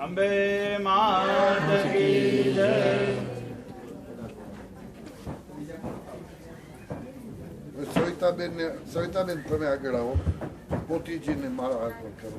અંબે માત કી જય. સવિતાબેન તમે આગળ આવો. પોતીજીને મારા હાથ પર કરો.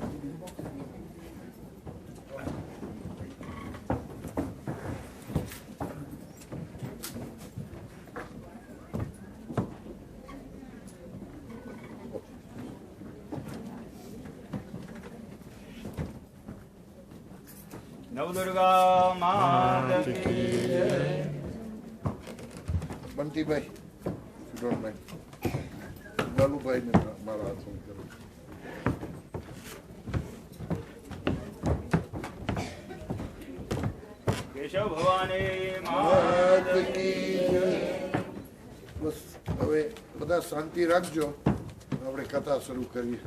નવદુર્ગા માત કી જય. બંટીભાઈ લાલુભાઈને મારા હાથ પર કરો. કેશવ ભવાની માત કી જય. બસ હવે બધા શાંતિ રાખજો. આપણે કથા શરૂ કરીએ.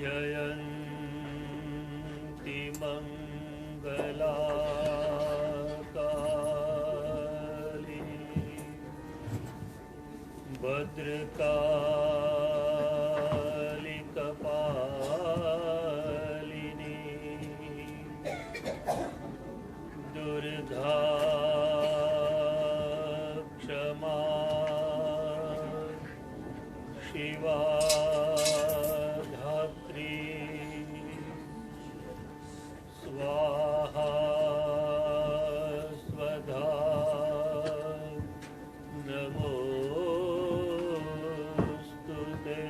जयन्ति मङ्गला भद्रकाली कपालिनी दुर्गा क्षमा शिवा धात्री स्वाहा स्वधा नमोस्तुते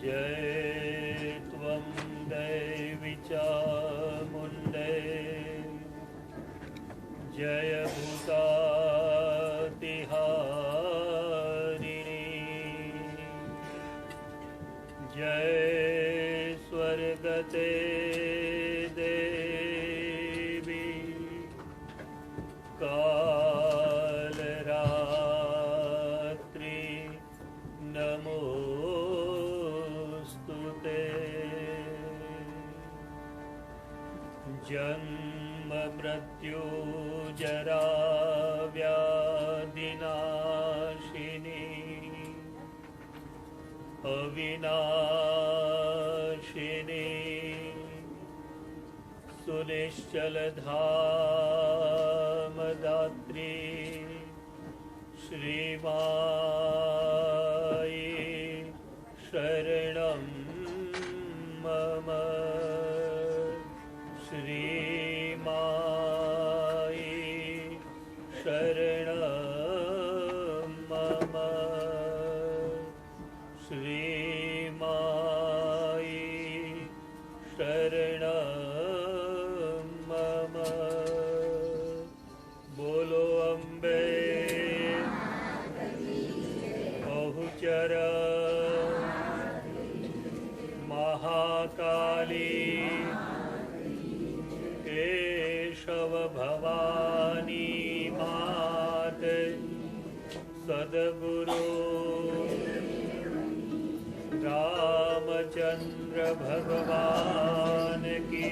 जय त्वं दैवी चामुण्डे जय भूतातिहारिणी जय स्वर्गते देवी कालरात्रि नमोस्तुते जन्म मृत्यु जरा व्याधिनाशिनी अविनाशिनी सुनिश्चलधामदात्री श्रीमायि शरणं मम श्रीमायि शरणं मम श्रीमायि शरणं मम बोलो अम्बे बहुचर महाकाली केशव भवानी मात सद्गुरु रामचंद्र भगवान की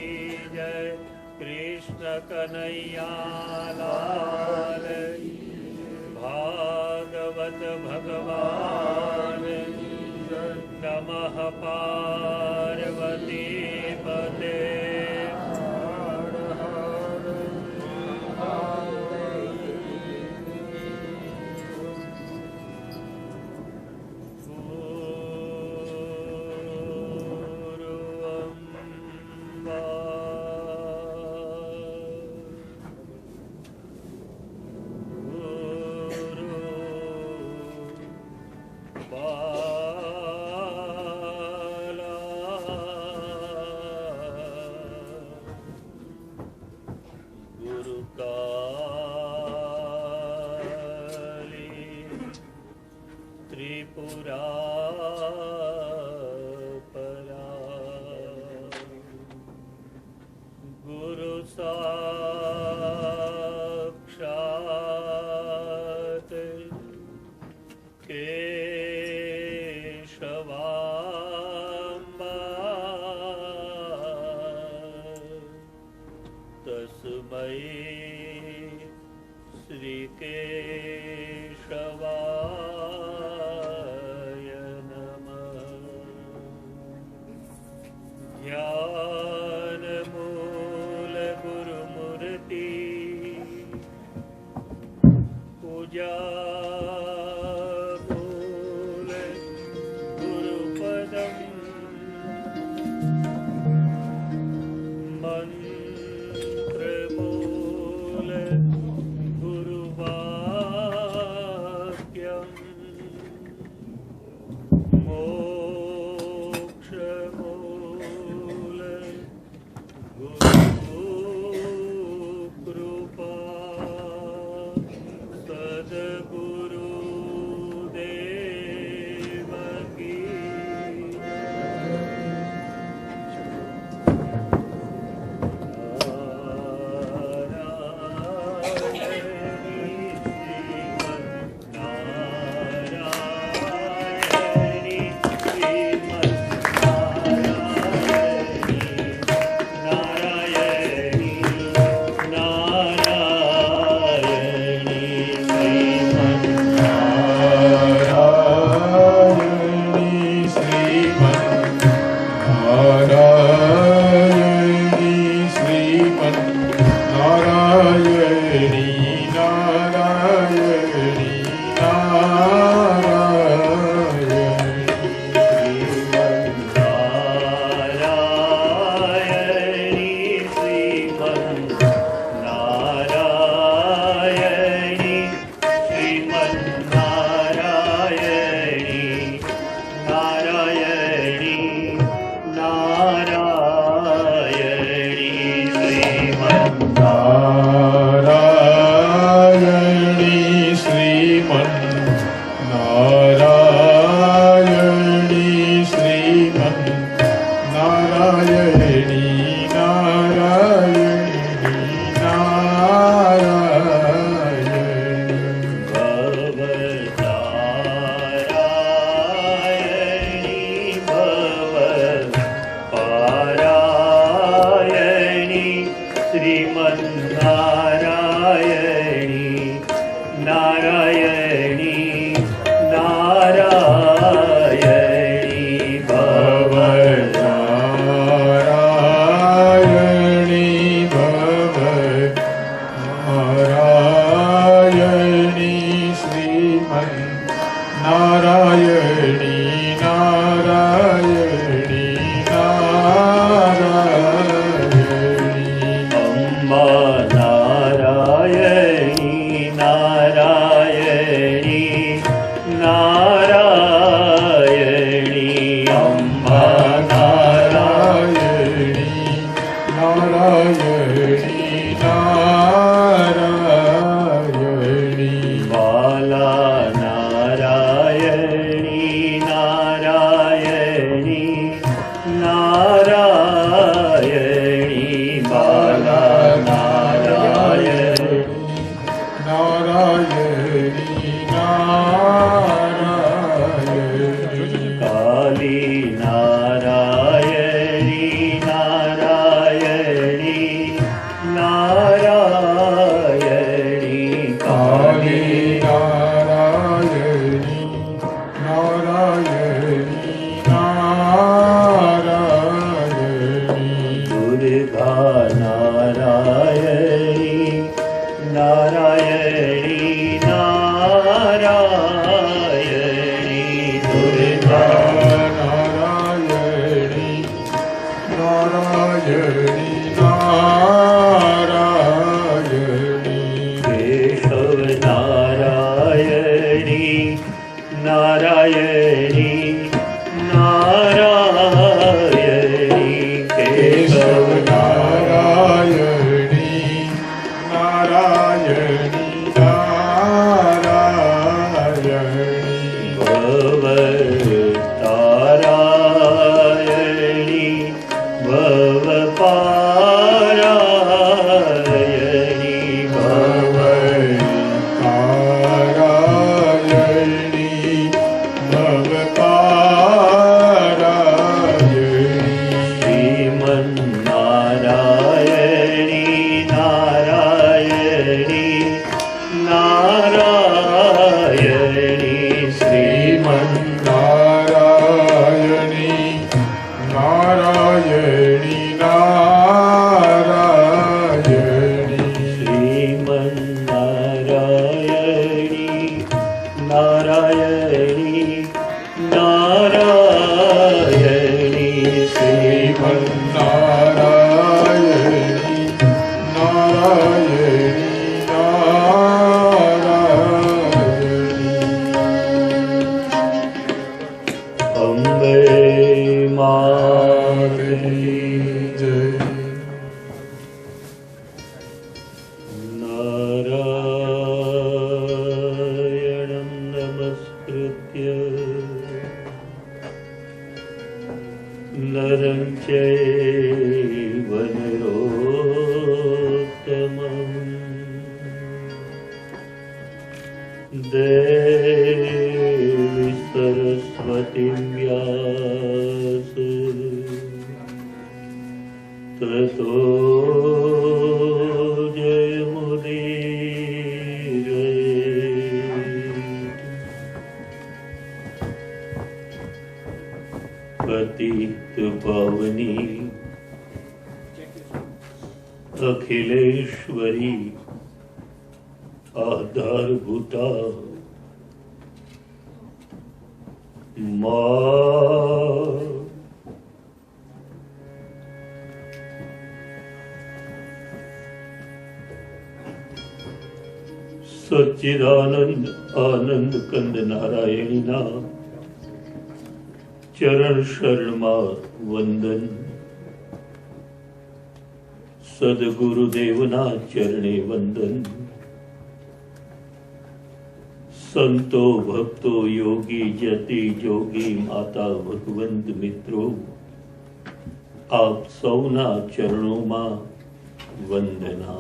जय कृष्ण कन्हैया लाल भागवत भगवान नमः पार्वती पते अखिलेश्वरी आधारभूता माँ सच्चिदानंद आनंद कंद नारायणी ना चरण शरणमा वंदन सदगुरुदेवना चरणे वंदन संतो भक्तो योगी जति जोगी माता भगवंत મિત્રો આપ સૌના ચરણોમાં વંદના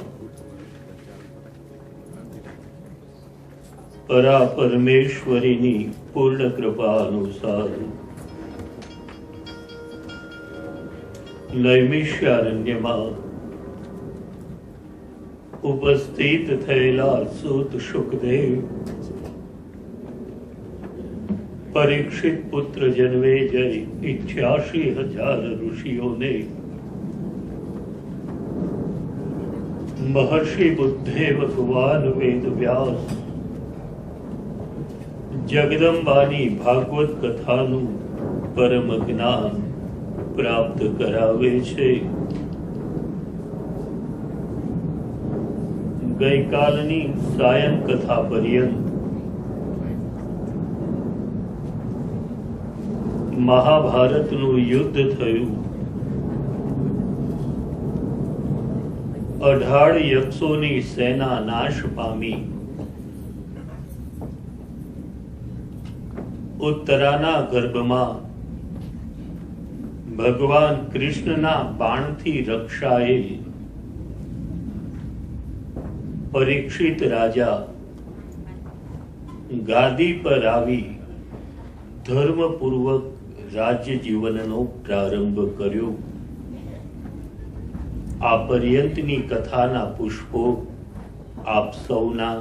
પરા પરમેશ્વરીની પૂર્ણ કૃપા અનુસાર નૈમિષારણ્યમાં ઉપસ્થિત થયેલા સૂત શુકદેવ પરીક્ષિત પુત્ર જન્મે જય 88,000 ઋષિઓને મહર્ષિ બુદ્ધે ભગવાન વેદ વ્યાસ જગદંબાની ભાગવત કથાનું પરમ જ્ઞાન પ્રાપ્ત કરાવે છે. ગઈકાલની સાયં કથા પર્યંત મહાભારતનું યુદ્ધ થયું. 18 યક્ષોની સેના નાશ પામી. ઉત્તરાના ગર્ભમાં ભગવાન કૃષ્ણના બાણથી રક્ષાયેલ પરીક્ષિત રાજા ગાદી પર આવી ધર્મપૂર્વક રાજ્ય જીવનનો પ્રારંભ કર્યો. આ પર્યંતની કથાના પુષ્પો આપ સૌના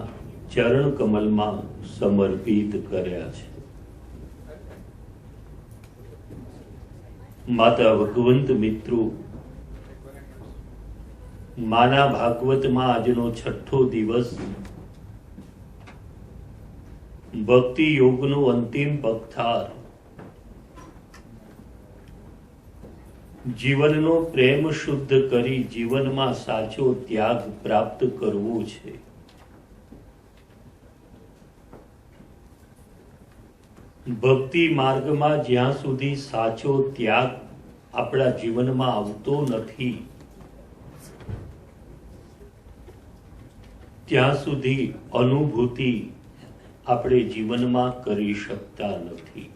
ચરણ કમલમાં સમર્પિત કર્યા છે. માતા ભગવંત મિત્રો, માના ભાગવતમાં આજનો 6થો દિવસ ભક્તિ યોગનો અંતિમ પગથાર, જીવનનો પ્રેમ શુદ્ધ કરી જીવનમાં સાચો ત્યાગ પ્રાપ્ત કરવો છે. ભક્તિ માર્ગમાં જ્યાં સુધી સાચો ત્યાગ આપણા જીવનમાં આવતો નથી, ત્યાં સુધી અનુભૂતિ આપણે જીવનમાં કરી શકતા નથી.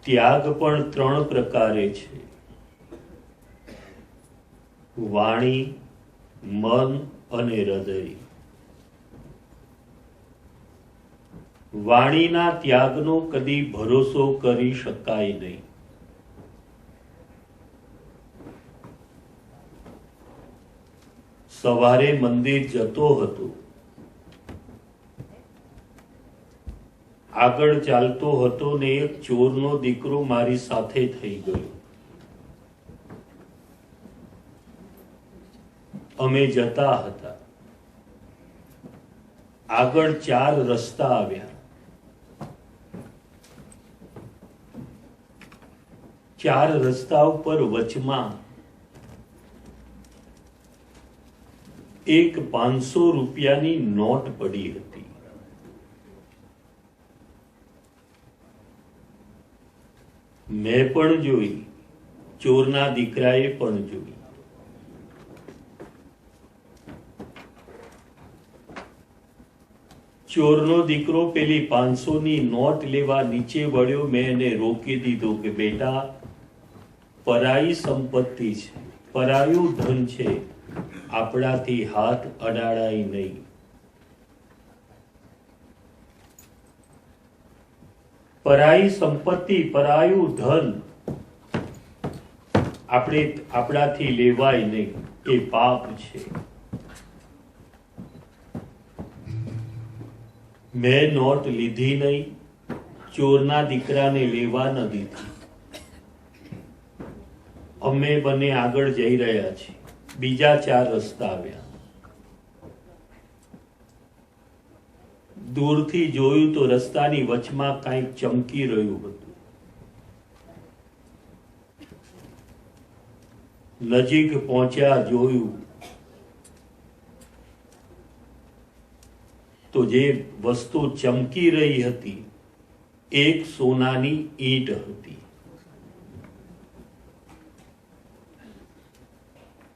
ત્યાગ પણ 3 પ્રકારે છે: વાણી, મન અને હૃદય. વાણીના ત્યાગનો કદી ભરોસો કરી શકાય નહીં. સવારે મંદિર જતો હતો, આગળ ચાલતો હતો ને એક ચોરનો દીકરો મારી સાથે થઈ ગયો. અમે જતા હતા, આગળ 4 રસ્તા આવ્યા. 4 રસ્તા ઉપર વચમાં એક 500 રૂપિયાની નોટ પડી હતી. મેં પણ જોઈ, ચોરના દીકરાએ પણ જોઈ. ચોરનો દીકરો પેલી 500ની નોટ લેવા નીચે વળ્યો. મેં એને રોકી દીધો કે બેટા, પરાઈ સંપત્તિ છે, પરાયું ધન છે, આપણાથી હાથ અડાડાય નહીં. પરાઈ સંપત્તિ, પરાયું ધન આપણાથી લેવાય નહીં, એ પાપ છે. મેં નોટ લીધી નહીં, ચોરના દીકરાને લેવા ન દીધી. અમે બંને આગળ જઈ રહ્યા છીએ. બીજા 4 રસ્તા આવ્યા. દૂરથી જોયું તો રસ્તાની વચમાં કંઈક ચમકી રહ્યું હતું. નજીક પહોંચ્યા, જોયું તો જે વસ્તુ ચમકી રહી હતી એક સોનાની ઈંટ હતી.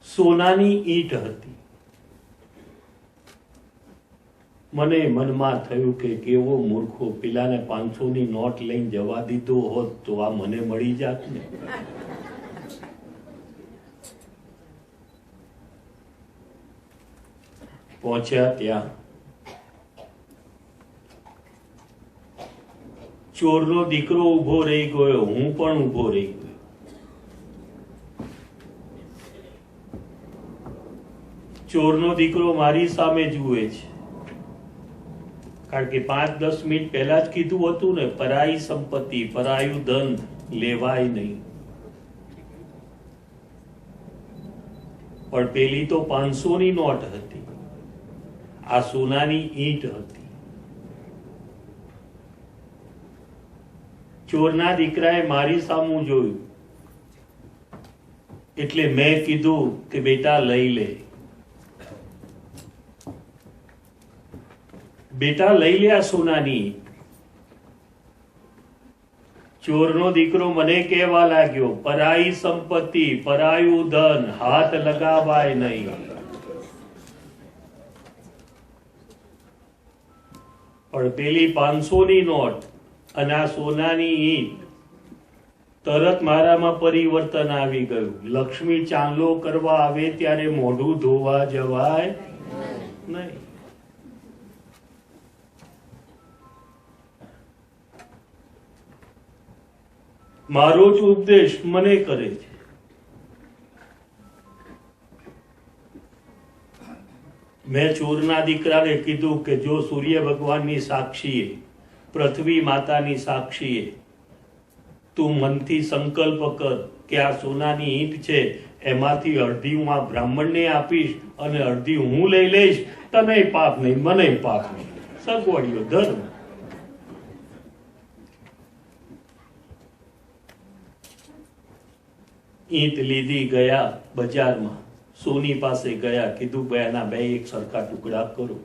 સોનાની ઈંટ હતી. મને મનમાં થયું કે કેવો મૂર્ખો, પેલાને 500ની નોટ લઈને જવા દીધો હોત તો આ મને મળી જાત ને. પહોંચ્યા ત્યાં ચોરનો દીકરો ઉભો રહી ગયો, હું પણ ઉભો રહી ગયો. ચોરનો દીકરો મારી સામે જુએ છે, કારણ કે 5-10 મિનિટ પહેલા જ કીધું હતું ને, પરાઈ સંપત્તિ, પરાયું ધન લેવાય નહીં. પણ પેલી તો 500ની નોટ હતી. આ સોનાની ઈંટ હતી. ચોરના દીકરાએ મારી સામું જોયું એટલે મેં કીધું કે બેટા લઈ લે, બેટા લઈ લે આ સોનાની ઈંટ. ચોરનો દીકરો મને કહેવા લાગ્યો, પરાઈ સંપત્તિ, પરાયું ધન હાથ લગાવાય નહીં. પણ પેલી 500 ની નોટ અને આ સોનાની ઈંટ, તરત મારામાં પરિવર્તન આવી ગયું. લક્ષ્મી ચાંદલો કરવા આવે ત્યારે મોઢું ધોવા જવાય નહીં. મારો જ ઉપદેશ મને કરે છે. મેં ચોરના દીકરાને કીધું કે જો સૂર્ય ભગવાનની સાક્ષીએ, પૃથ્વી માતાની સાક્ષીએ તું મનથી સંકલ્પ કર કે આ સોનાની ઈંટ છે, એમાંથી અડધી હું આ બ્રાહ્મણને આપીશ અને અડધી હું લઈ લઈશ, તને પાપ નહીં મને પાપ નહીં. સગવડિયો ધર્મ. ઈંટ લીધી, ગયા બજારમાં, સોની પાસે ગયા, કીધું ભાઈ આના બે એક સરખા ટુકડા કરો.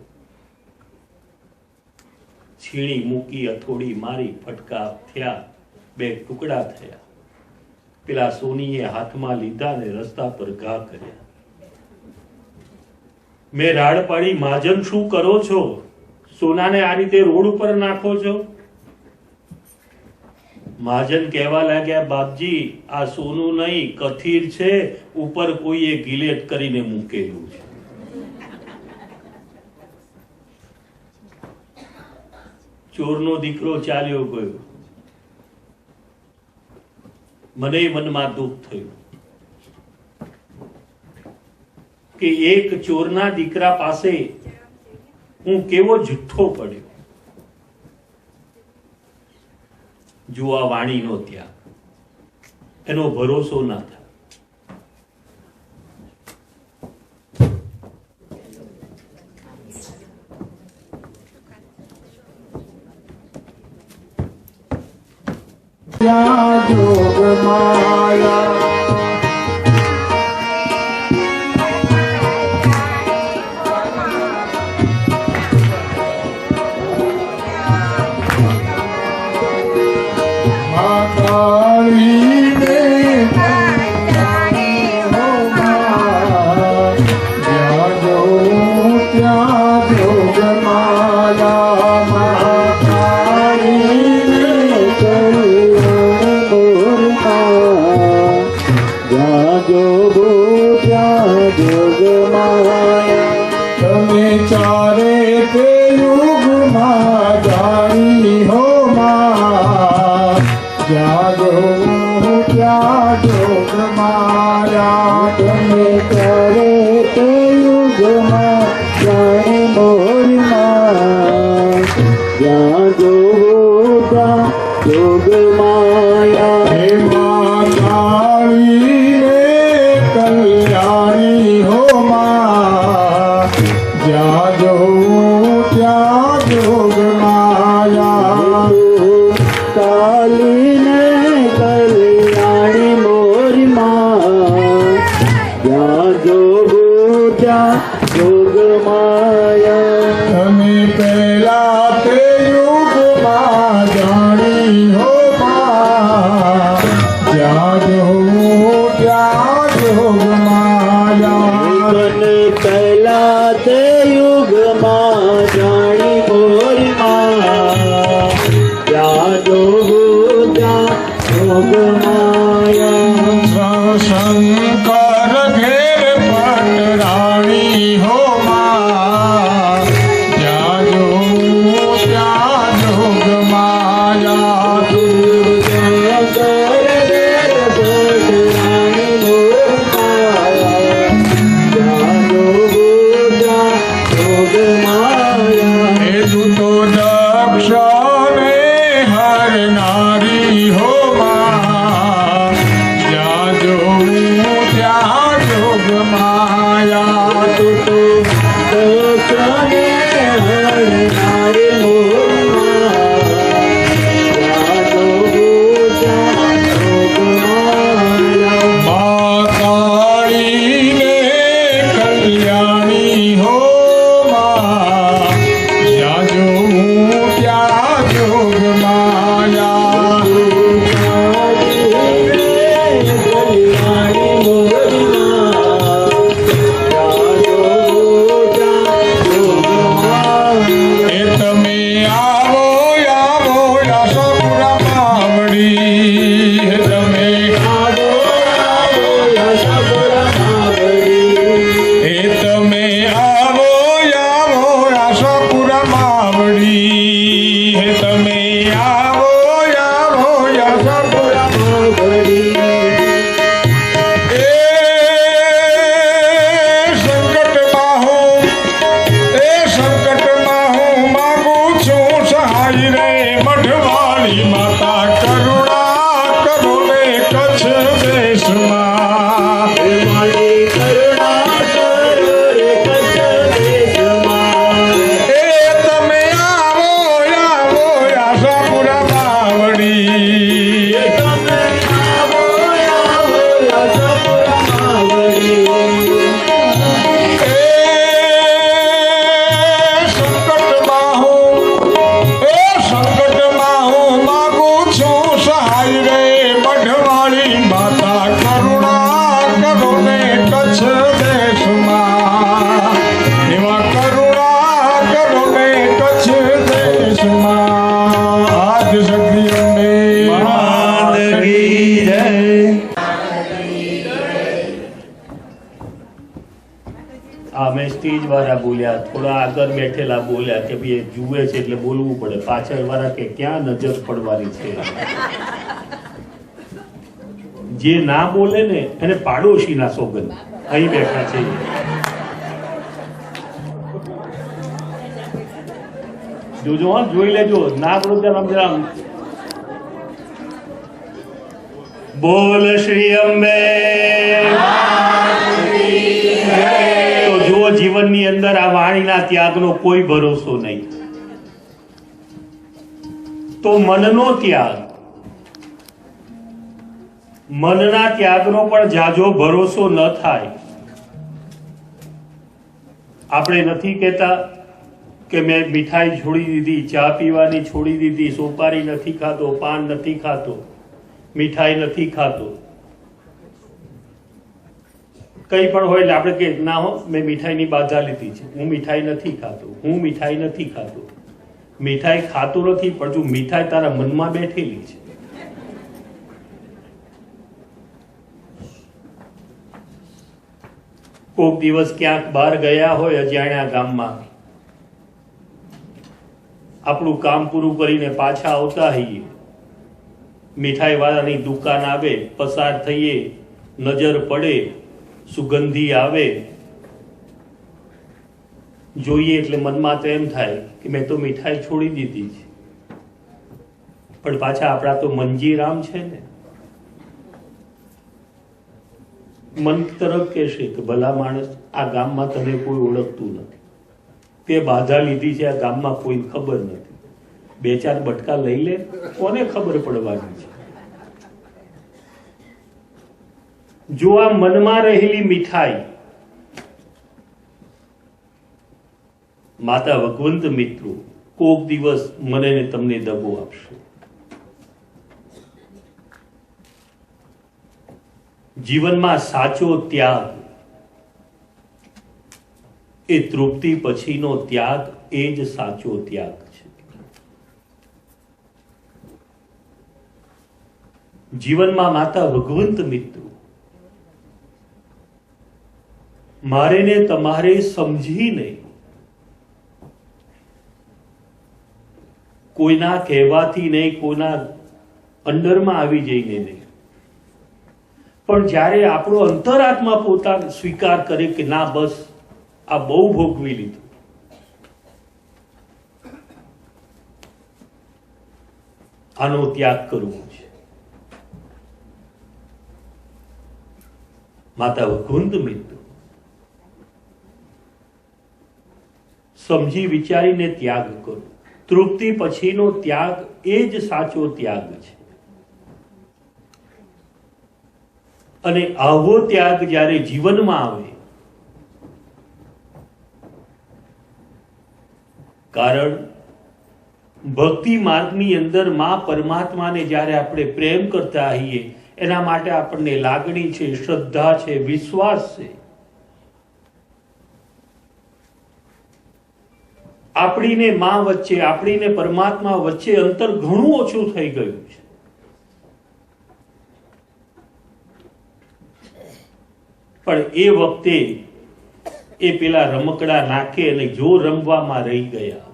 છીણી મૂકી, હથોડી મારી, ફટકા થયા, બે ટુકડા થયા. પેલા સોનીએ હાથમાં લીધા ને રસ્તા પર ઘા કર્યા. મેં રાડ પાડી, મહાજન શું કરો છો? સોનાને આ રીતે રોડ ઉપર નાખો છો? મહાજન કહેવા લાગ્યા, બાપજી આ સોનું નહીં, કથીર છે, ઉપર કોઈએ ગિલેટ કરીને મૂકેલું છે. ચોરનો દીકરો ચાલ્યો ગયો. મને મનમાં દુઃખ થયું કે એક ચોરના દીકરા પાસે હું કેવો જુઠ્ઠો પડ્યો. જો આ વાણીનો ત્યાગ, એનો ભરોસો ના થાય. જોગ માયા માયા તું તો હે તમે આવો આવો યશોપુરા માવડી એ સંકટમાં હું માંગુ છું સહાય રે મઢવાળી માતા કરુણા કરો ને કચ્છ દેશમાં મારી કરુણા કરો રે કચ્છ દેશમાં એ તમે આવો આવો આશાપુરા માવડી તમે આવો આવો યશોપુરા માવડી સંકટમાં હું માંગુ છું સહાય રે મઢવાળી માતા કરુણા કરો ને કચ્છ દેશમાં એવા કરુણા કરો ને કચ્છ દેશમાં આજ શક્તિઓને માત કી જય. આ મેં સ્ટેજ વાળા બોલ્યા, થોડા આગળ બેઠેલા બોલ્યા કે ભાઈ એ જુએ છે એટલે બોલવું પડે. પાછળ વાળા કે ક્યાં નજર પડવાની છે. જે ના બોલે ને એને પાડોશી ના સોગંદ. અહીં બેઠા છે જોજો, હા જોઈ લેજો. ના બોલો ત્યારે આમ બોલ શ્રી અંબે. તો જુઓ, જીવનની અંદર આ વાણીના ત્યાગનો કોઈ ભરોસો નહીં. તો મનનો ત્યાગ, મનના ત્યાગનો પણ જાજો ભરોસો ન થાય. આપણે નથી કહેતા કે મેં મીઠાઈ છોડી દીધી, ચા પીવાની છોડી દીધી, સોપારી નથી ખાતો, પાન નથી ખાતો, મીઠાઈ નથી ખાતો. કઈ પણ હોય એટલે આપણે કે ના હો, મેં મીઠાઈની બાધા લીધી છે, હું મીઠાઈ નથી ખાતો, હું મીઠાઈ નથી ખાતો. મીઠાઈ ખાતો નથી, પણ જો મીઠાઈ તારા મનમાં બેઠેલી છે. કોક દિવસ ક્યાંક બહાર ગયા હોય અજાણ્યા ગામમાં, આપણું કામ પૂરું કરીને પાછા આવતા હોઈએ, મીઠાઈ વાળાની દુકાન આવે, પસાર થઈએ, નજર પડે, સુગંધી આવે, જોઈએ એટલે મનમાં તો એમ થાય કે મેં તો મીઠાઈ છોડી દીધી છે. પણ પાછા આપણા તો મંજીરામ છે ને. મન તરફ કહેશે કે ભલા માણસ, આ ગામમાં તને કોઈ ઓળખતું નથી, તે બાધા લીધી છે, આ ગામમાં કોઈને ખબર નથી, બે ચાર બટકા લઈ લે, કોને ખબર પડવાની છે. જો આ મનમાં રહેલી મીઠાઈ માતા ભગવંત મિત્રો કોક દિવસ મને ને તમને દગો આપશે. જીવનમાં સાચો ત્યાગ એ તૃપ્તિ પછીનો ત્યાગ, એ જ સાચો ત્યાગ છે. જીવનમાં માતા ભગવંત મિત્રો મારે ને તમારે સમજીને, કોઈના કહેવાથી નહીં, કોઈના અંડરમાં આવી જઈને નહીં, પણ જ્યારે આપણો અંતરાત્મા પોતાને સ્વીકાર કરે કે ના બસ આ બહુ ભોગવી લીધું, આનો ત્યાગ કરવો છે. માતા ભગવંત મિત્રો સમજી વિચારીને ત્યાગ કરો. તૃપ્તિ પછીનો ત્યાગ એ જ સાચો ત્યાગ છે. અને આવો ત્યાગ જ્યારે જીવનમાં આવે, કારણ ભક્તિ માર્ગની અંદર માં પરમાત્માને જ્યારે આપણે પ્રેમ કરતા હોઈએ, એના માટે આપણને લાગણી છે, શ્રદ્ધા છે, વિશ્વાસ છે. આપણીને માં વચ્ચે, આપણીને પરમાત્મા વચ્ચે અંતર ઘણું ઓછું થઈ ગયું છે. પણ એ વખતે એ પેલા રમકડા નાખે અને જો રમવામાં રહી ગયા,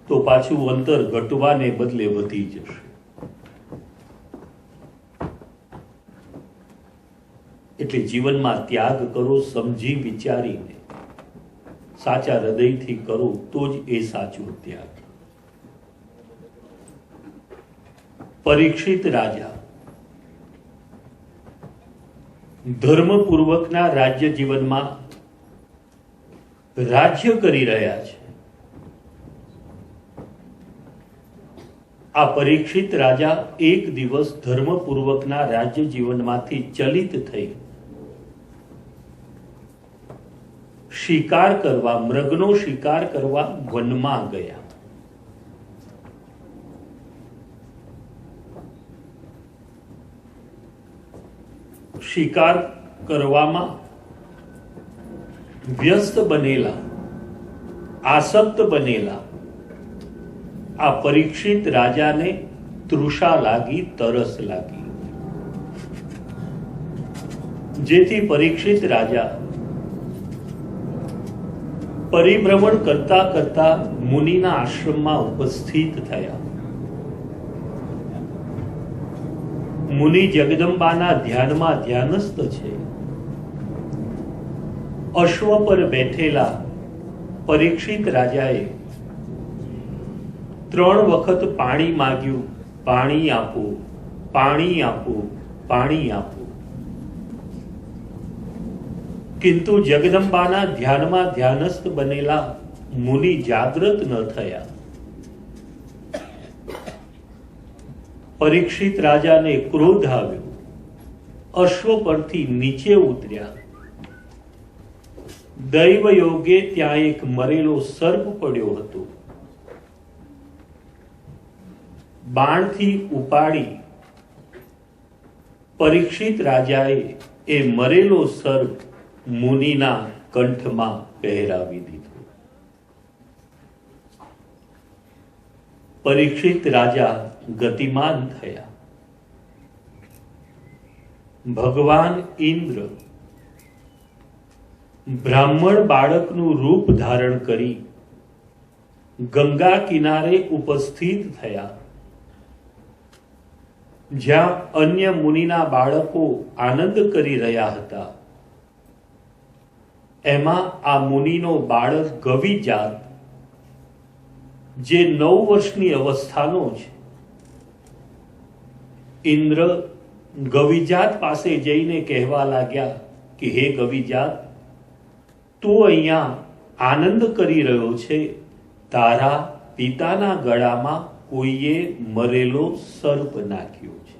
તો પાછું અંતર ઘટવાને બદલે વધી જશે. એટલે જીવનમાં ત્યાગ કરો, સમજી વિચારીને સાચા હૃદયથી કરો તો જ એ સાચો ત્યાગ. પરીક્ષિત રાજા ધર્મપૂર્વકના રાજ્ય જીવનમાં રાજ્ય કરી રહ્યા છે. આ પરીક્ષિત રાજા એક દિવસ ધર્મપૂર્વકના રાજ્ય જીવનમાંથી ચલિત થઈ શિકાર કરવા, મૃગનો શિકાર કરવા વનમાં ગયા. શિકાર કરવામાં વ્યસ્ત બનેલા, આસક્ત બનેલા આ પરીક્ષિત રાજાને તૃષા લાગી, તરસ લાગી, જેથી પરીક્ષિત રાજા પરિભ્રમણ કરતા કરતા મુનિના આશ્રમમાં ઉપસ્થિત થયા. મુનિ જગદંબાના ધ્યાનમાં ધ્યાનસ્થ છે. અશ્વ પર બેઠેલા પરીક્ષિત રાજાએ 3 વખત પાણી માંગ્યું. પાણી આપો, પાણી આપો, પાણી આપો. કિંતુ જગદંબાના ધ્યાનમાં ધ્યાનસ્થ બનેલા મુનિ જાગૃત ન થયા. પરીક્ષિત રાજાને ક્રોધ આવ્યો. અશ્વ પરથી નીચે ઉતર્યા. દૈવ યોગે ત્યાં એક મરેલો સર્પ પડ્યો હતો. બાણથી ઉપાડી પરીક્ષિત રાજાએ એ મરેલો સર્પ મુનિના કંઠમાં પહેરાવી દીધો. પરીક્ષિત રાજા ગતિમાન થયા. ભગવાન ઇન્દ્ર બ્રાહ્મણ બાળકનું રૂપ ધારણ કરી ગંગા કિનારે ઉપસ્થિત થયા. જ્યાં અન્ય મુનિના બાળકો આનંદ કરી રહ્યા હતા, એમાં આ મુનિનો બાળક ગવિજાત, જે 9 વર્ષની અવસ્થાનો છે, ઇન્દ્ર ગવિજાત પાસે જઈને કહેવા લાગ્યા કે હે ગવિજાત, તું અહીંયા આનંદ કરી રહ્યો છે, તારા પિતાના ગળામાં કોઈએ મરેલો સર્પ નાખ્યો છે.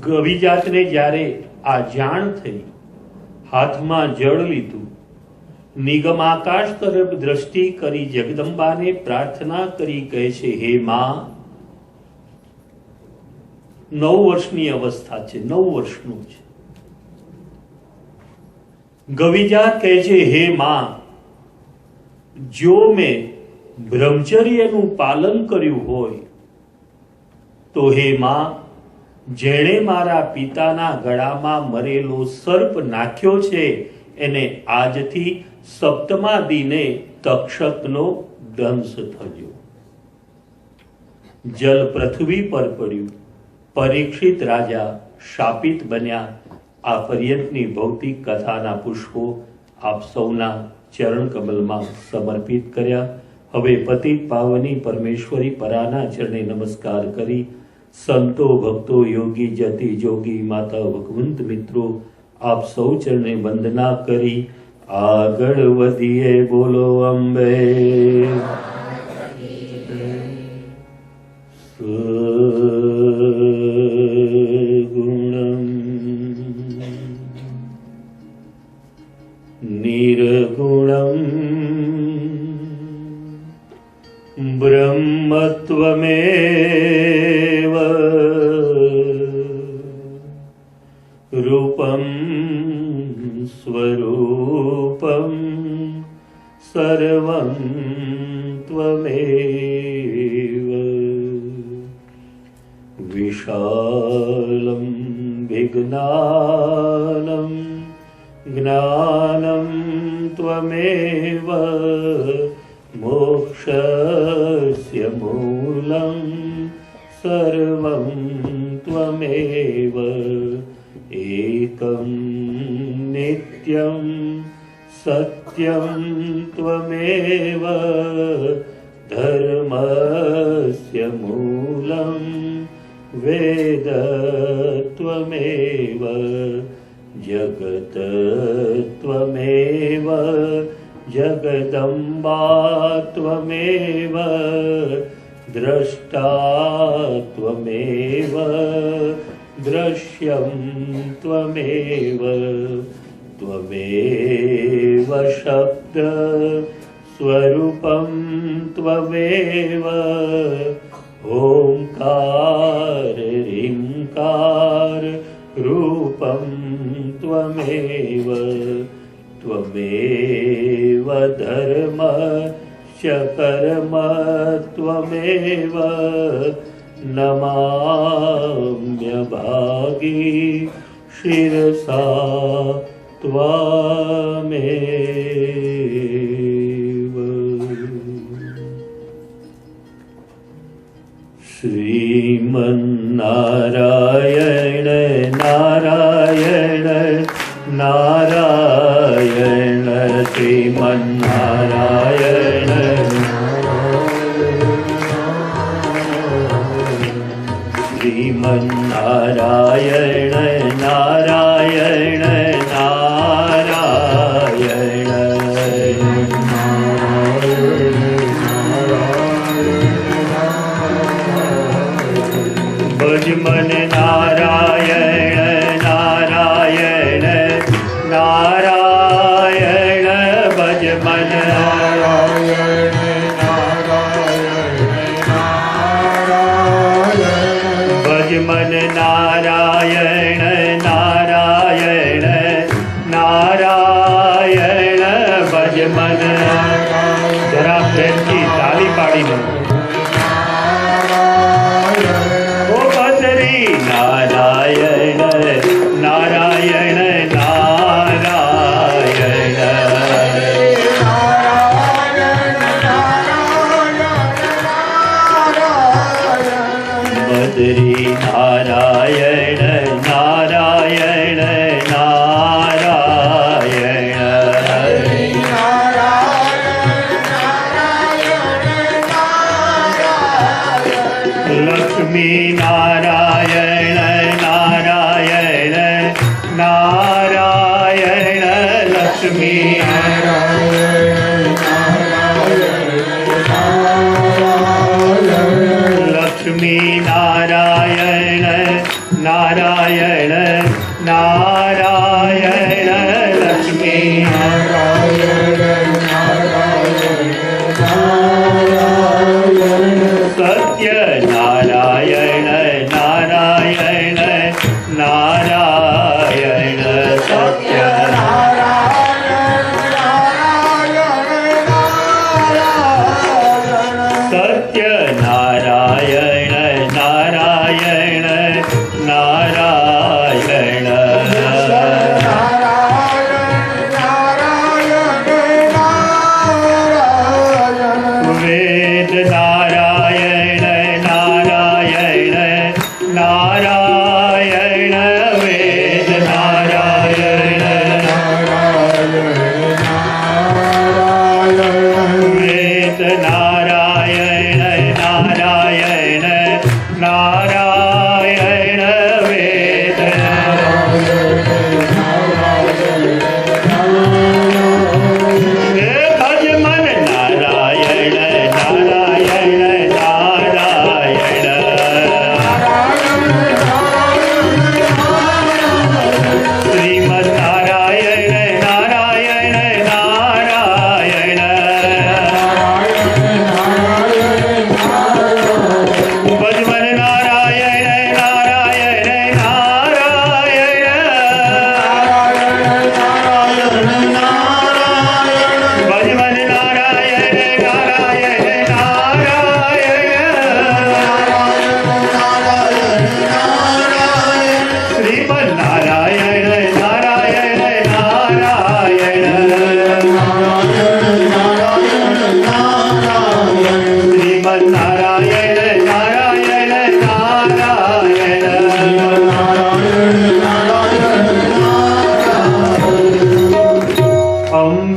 ગવિજાતને જ્યારે આ જાણ થઈ, હાથમાં જળ લીધું, નિગમ આકાશ તરફ દ્રષ્ટિ કરી જગદંબાને પ્રાર્થના કરી કહે છે, હે માં, 9 વર્ષની અવસ્થા છે, 9 વર્ષનું છે. ગવિજાત કહે છે, હે માં, જો મેં બ્રહ્મચર્યનું પાલન કર્યું હોય તો હે માં, જેણે મારા પિતાના ગળામાં મરેલો સર્પ નાખ્યો છે એને આજથી 7મા દિને તક્ષકનો દંશ થયો. જલ પૃથ્વી પર પડ્યું. પરીક્ષિત રાજા શાપિત બન્યા. આ પર્યંતની ભૌતિક કથાના પુષ્પો આપ સૌના ચરણ કમલમાં સમર્પિત કર્યા. હવે પતિત પાવની પરમેશ્વરી પરાના ચરણે નમસ્કાર કરી સંતો, ભક્તો, યોગી, જતિ, જોગી, માતા, ભગવંત મિત્રો આપ સૌ ચરણે વંદના કરી આગળ વધીએ. બોલો અંબે. સગુણમ નિર્ગુણમ બ્રહ્મત્વમેવ રૂપમ સ્વરૂપમ સર્વં ત્વમેવ. વિશાલમ વિજ્ઞાનમ ज्ञानं त्वमेव मोक्षस्य मूलं सर्वं त्वमेव एकं नित्यं सत्यं त्वमेव धर्मस्य मूलं वेद त्वमेव जगत त्वमेव जगदम्बा त्वमेव द्रष्टा त्वमेव दृश्यं त्वमेव त्वमेव शब्द स्वरूपं त्वमेव ओंकार ह्रींकार रूपं त्वमेव त्वमेव धर्मश्च कर्म त्वमेव नमाम्यभागी शिरसा त्वमेव। श्रीमन्नारायण नारायण नारायण श्रीमन्नारायण श्रीमन्नारायण नारायण नारायण भज मन नारायण नारायण नारायण भज मन नारायण नारायण भज मन नारायण नारायण नारायण भज मन जरा प्रेमથી તાલી પાડીને ઓ બદરી નારાયણ નારાયણ બદરી નારાયણ નારાયણ લક્ષ્મી નારાયણ નારાયણ નારાયણ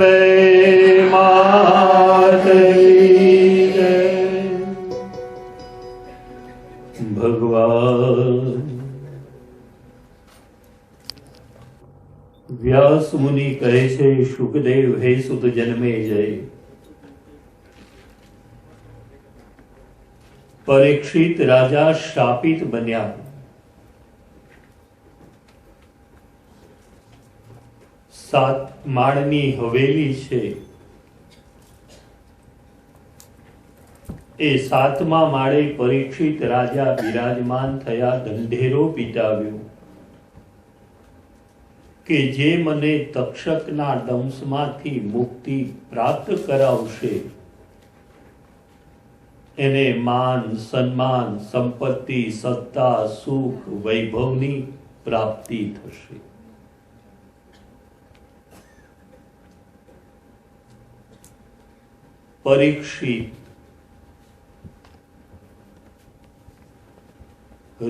અંબે માત કી જય. ભગવાન વ્યાસ મુનિ કહે છે, શુકદેવ હે સુત જન્મે જય, પરીક્ષિત રાજા શાપિત બન્યા. સાત માળની હવેલી છે. એ સાતમા માળે પરીક્ષિત રાજા બિરાજમાન થયા. ઢંઢેરો પીટાવ્યો કે જે મને તક્ષકના દંશમાંથી મુક્તિ પ્રાપ્ત કરાવશે એને માન, સન્માન, સંપત્તિ, સત્તા, સુખ, વૈભવની પ્રાપ્તિ થશે. પરીક્ષિત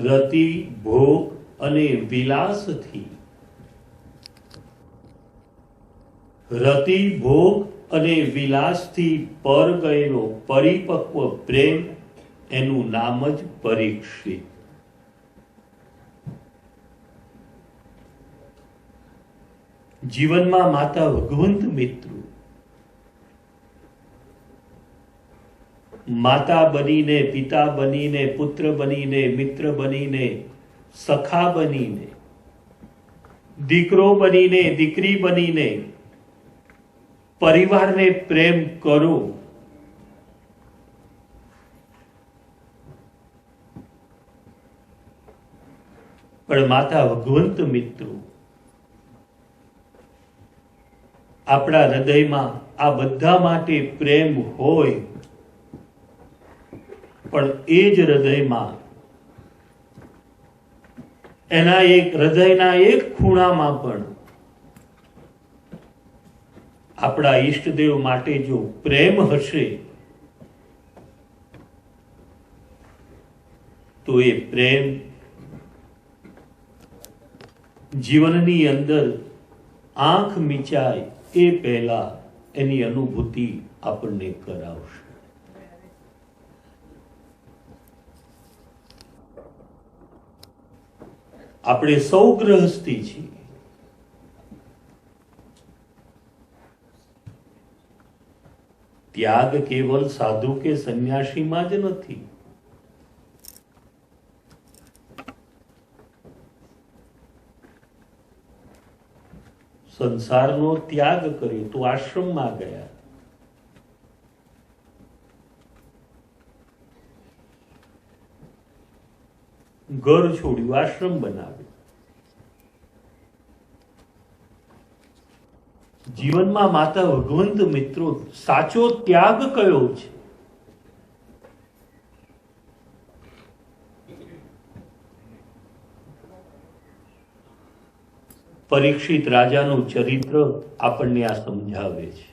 રતિ, ભોગ અને વિલાસથી રતિ, ભોગ અને વિલાસથી પર ગયેલો પરિપક્વ પ્રેમ, એનું નામ જ પરીક્ષિત. જીવનમાં માતા ભગવંત મિત્રો માતા બનીને, પિતા બનીને, પુત્ર બનીને, મિત્ર બનીને, સખા બનીને, દીકરો બનીને, દીકરી બનીને પરિવારને પ્રેમ કરો. પણ માતા ભગવંત મિત્રો આપણા હૃદયમાં આ બધા માટે પ્રેમ હોય, પણ એ જ હૃદયમાં એના હૃદયના એક ખૂણામાં પણ આપણા ઈષ્ટદેવ માટે જો પ્રેમ હશે તો એ પ્રેમ જીવનની અંદર આંખ મીચાય એ પહેલા એની અનુભૂતિ આપણને કરાવશે. આપણે સૌ ગૃહસ્થી છીએ. ત્યાગ કેવલ સાધુ કે સંન્યાસીમાં જ નથી. સંસારનો ત્યાગ કર્યો તો આશ્રમમાં ગયા. ઘર છોડ્યું, આશ્રમ બનાવ્યો. જીવનમાં માતા ભગવંત મિત્રો સાચો ત્યાગ કયો છે? પરીક્ષિત રાજાનું ચરિત્ર આપણને આ સમજાવે છે.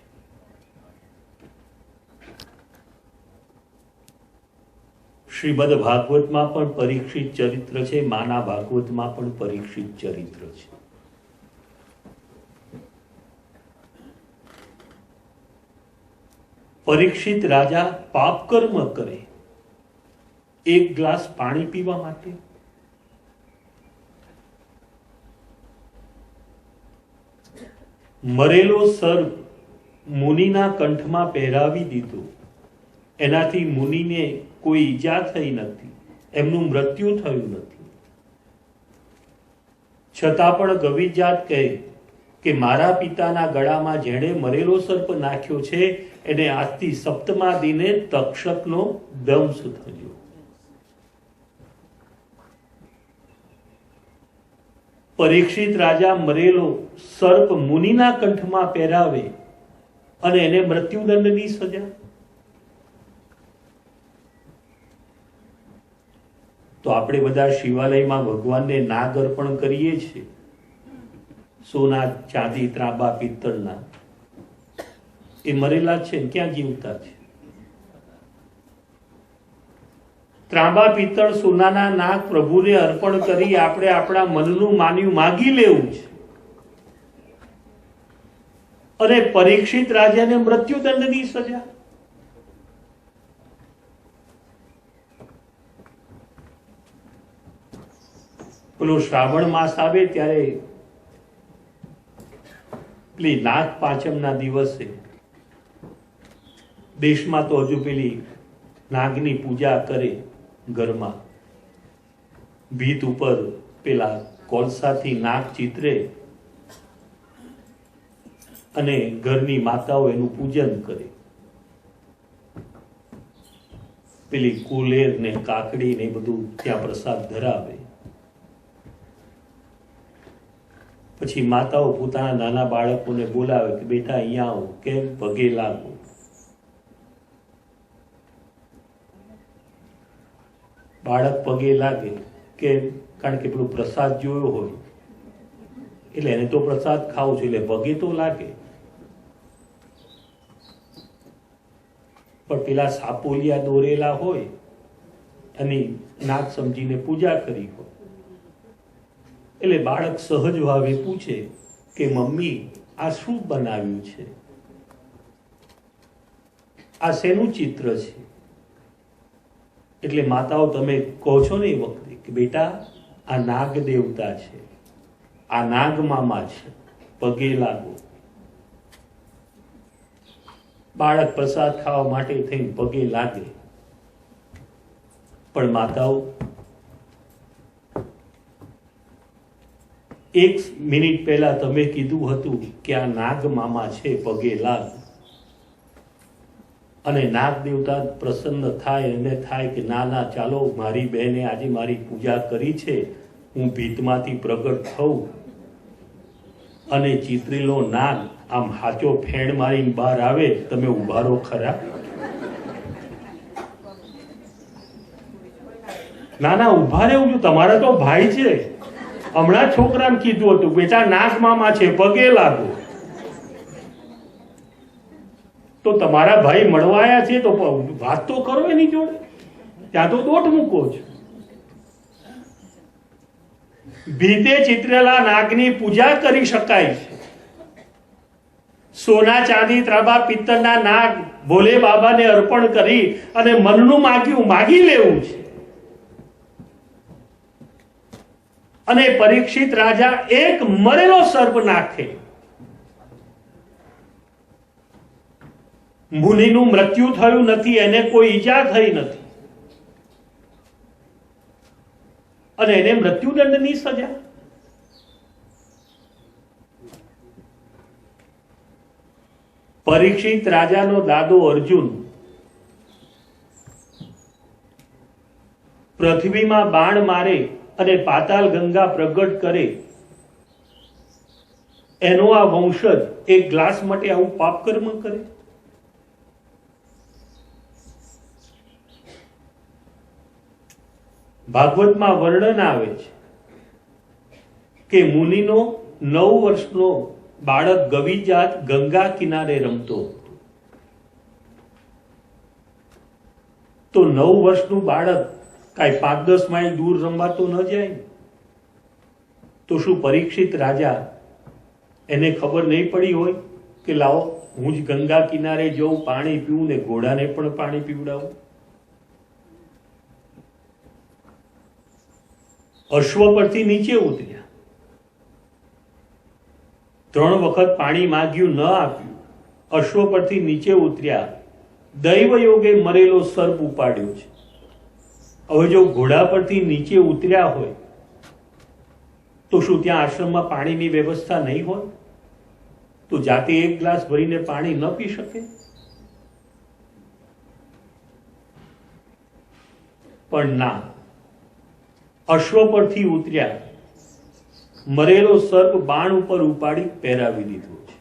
શ્રીમદ ભાગવતમાં પણ પરીક્ષિત ચરિત્ર છે, માના ભાગવતમાં પણ પરીક્ષિત ચરિત્ર છે. પરીક્ષિત રાજા પાપ કર્મ કરે એક ગ્લાસ પાણી પીવા માટે. મરેલો સર્પ મુનિના કંઠમાં પહેરાવી દીધો. એનાથી મુનિને કોઈ ઈજા થઈ નથી, એમનું મૃત્યુ થયું નથી. છતાં પણ ગવિજાત કહે કે મારા પિતાના ગળામાં જેણે મરેલો સર્પ નાખ્યો છે એને આજથી સપ્તમા દિને તક્ષકનો દંશ થયો. પરીક્ષિત રાજા મરેલો સર્પ મુનિના કંઠમાં પહેરાવે અને એને મૃત્યુદંડની સજા. તો આપણે બધા શિવાલયમાં ભગવાનને નાગ અર્પણ કરીએ છીએ, સોના, ચાંદી, ત્રાંબા, પિત્તળના. એ મરેલા છે, ક્યાં જીવતા છે? ત્રાંબા, પિત્તળ, સોનાના નાગ પ્રભુને અર્પણ કરી આપણે આપણા મનનું માન્યું માગી લેવું છે. અને પરીક્ષિત રાજાને મૃત્યુદંડની સજા. પેલો શ્રાવણ માસ આવે ત્યારે પેલી નાગ પાંચમના દિવસે દેશમાં તો હજુ પેલી નાગની પૂજા કરે ઘરમાં, ભીત ઉપર પેલા કોલસાથી નાગ ચિતરે અને ઘરની માતાઓ એનું પૂજન કરે. પેલી કુલેર ને કાકડી ને બધું ત્યાં પ્રસાદ ધરાવે. પછી માતાઓ પોતાના નાના બાળકોને બોલાવે કે બેટા અહીંયા આવો, કેમ પગે લાગો. બાળક પગે લાગે કે કારણ કે પેલો પ્રસાદ જોયો હોય એટલે એને તો પ્રસાદ ખાવો છે એટલે પગે તો લાગે. પણ પેલા સાપોલિયા દોરેલા હોય અને નાગ સમજીને પૂજા કરી હોય એટલે બાળક સહજ ભાવે પૂછે કે મમ્મી આ શું બનાવ્યું છે, આ શેનું ચિત્ર છે? એટલે માતાઓ તમે કહો છો ને એ વખતે કે બેટા આ નાગ દેવતા છે, આ નાગ મામા છે, પગે લાગો. બાળક પ્રસાદ ખાવા માટે થઈને પગે લાગે. પણ માતાઓ 1 મિનિટ પહેલા તમે કીધું હતું કે આ નાગ મામા છે, પગે લાગ. અને નાગ દેવતા પ્રસન્ન થાય અને થાય કે ના ના ચાલો મારી બહેને આજે મારી પૂજા કરી છે, હું ભીતમાંથી પ્રગટ થઉં અને ચિત્રેલો નાગ આમ હાચો ફેણ મારીને બહાર આવે, તમે ઉભા રહો ખરા. ના ના ઉભા રહેવું છું, તમારા તો ભાઈ છે. હમણાં છોકરાને કીધું હતું બેટા નાગ મામા છે, પગે લાગો. તો તમારા ભાઈ મળવાયા છે તો વાત તો કરો એની જોડે, ત્યાં તો દોટ મૂકો છો. ભીતે ચિત્રેલા નાગની પૂજા કરી શકાય છે. સોના ચાંદી ત્રાંબા પિત્તળના નાગ ભોલે બાબાને અર્પણ કરી અને મનનું માગ્યું માગી લેવું છે. અને પરીક્ષિત રાજા એક મરેલો સર્પ નાખે, મુનિનું મૃત્યુ થયું નથી, એને કોઈ ઈજા થઈ નથી અને એને મૃત્યુદંડની સજા. પરીક્ષિત રાજાનો દાદો અર્જુન પૃથ્વીમાં બાણ મારે અને પાતાલ ગંગા પ્રગટ કરે, એનો આ વંશજ એક ગ્લાસ માટે આવું પાપ કર્મ કરે. ભાગવતમાં વર્ણન આવે છે કે મુનિનો 9 વર્ષનો બાળક ગવિજાત ગંગા કિનારે રમતો હતો. તો 9 વર્ષનું બાળક કાંઈ 5-10 માઇલ દૂર રમવા તો ન જાય. તો શું પરીક્ષિત રાજા એને ખબર નહીં પડી હોય કે લાવો હું જ ગંગા કિનારે જઉં, પાણી પીવું ને ઘોડાને પણ પાણી પીવડાવું? અશ્વ પરથી નીચે ઉતર્યા, 3 વખત પાણી માંગ્યું, ન આપ્યું. અશ્વ પરથી નીચે ઉતર્યા, દૈવ યોગે મરેલો સર્પ ઉપાડ્યો છે. હવે જો ઘોડા પરથી નીચે ઉતર્યા હોય તો શું ત્યાં આશ્રમમાં પાણીની વ્યવસ્થા નહીં હોય? તો જાતે 1 ગ્લાસ ભરીને પાણી ન પી શકે? પણ ના, અશ્વ પરથી ઉતર્યા, મરેલો સર્પ બાણ ઉપર ઉપાડી પહેરાવી દીધો છે.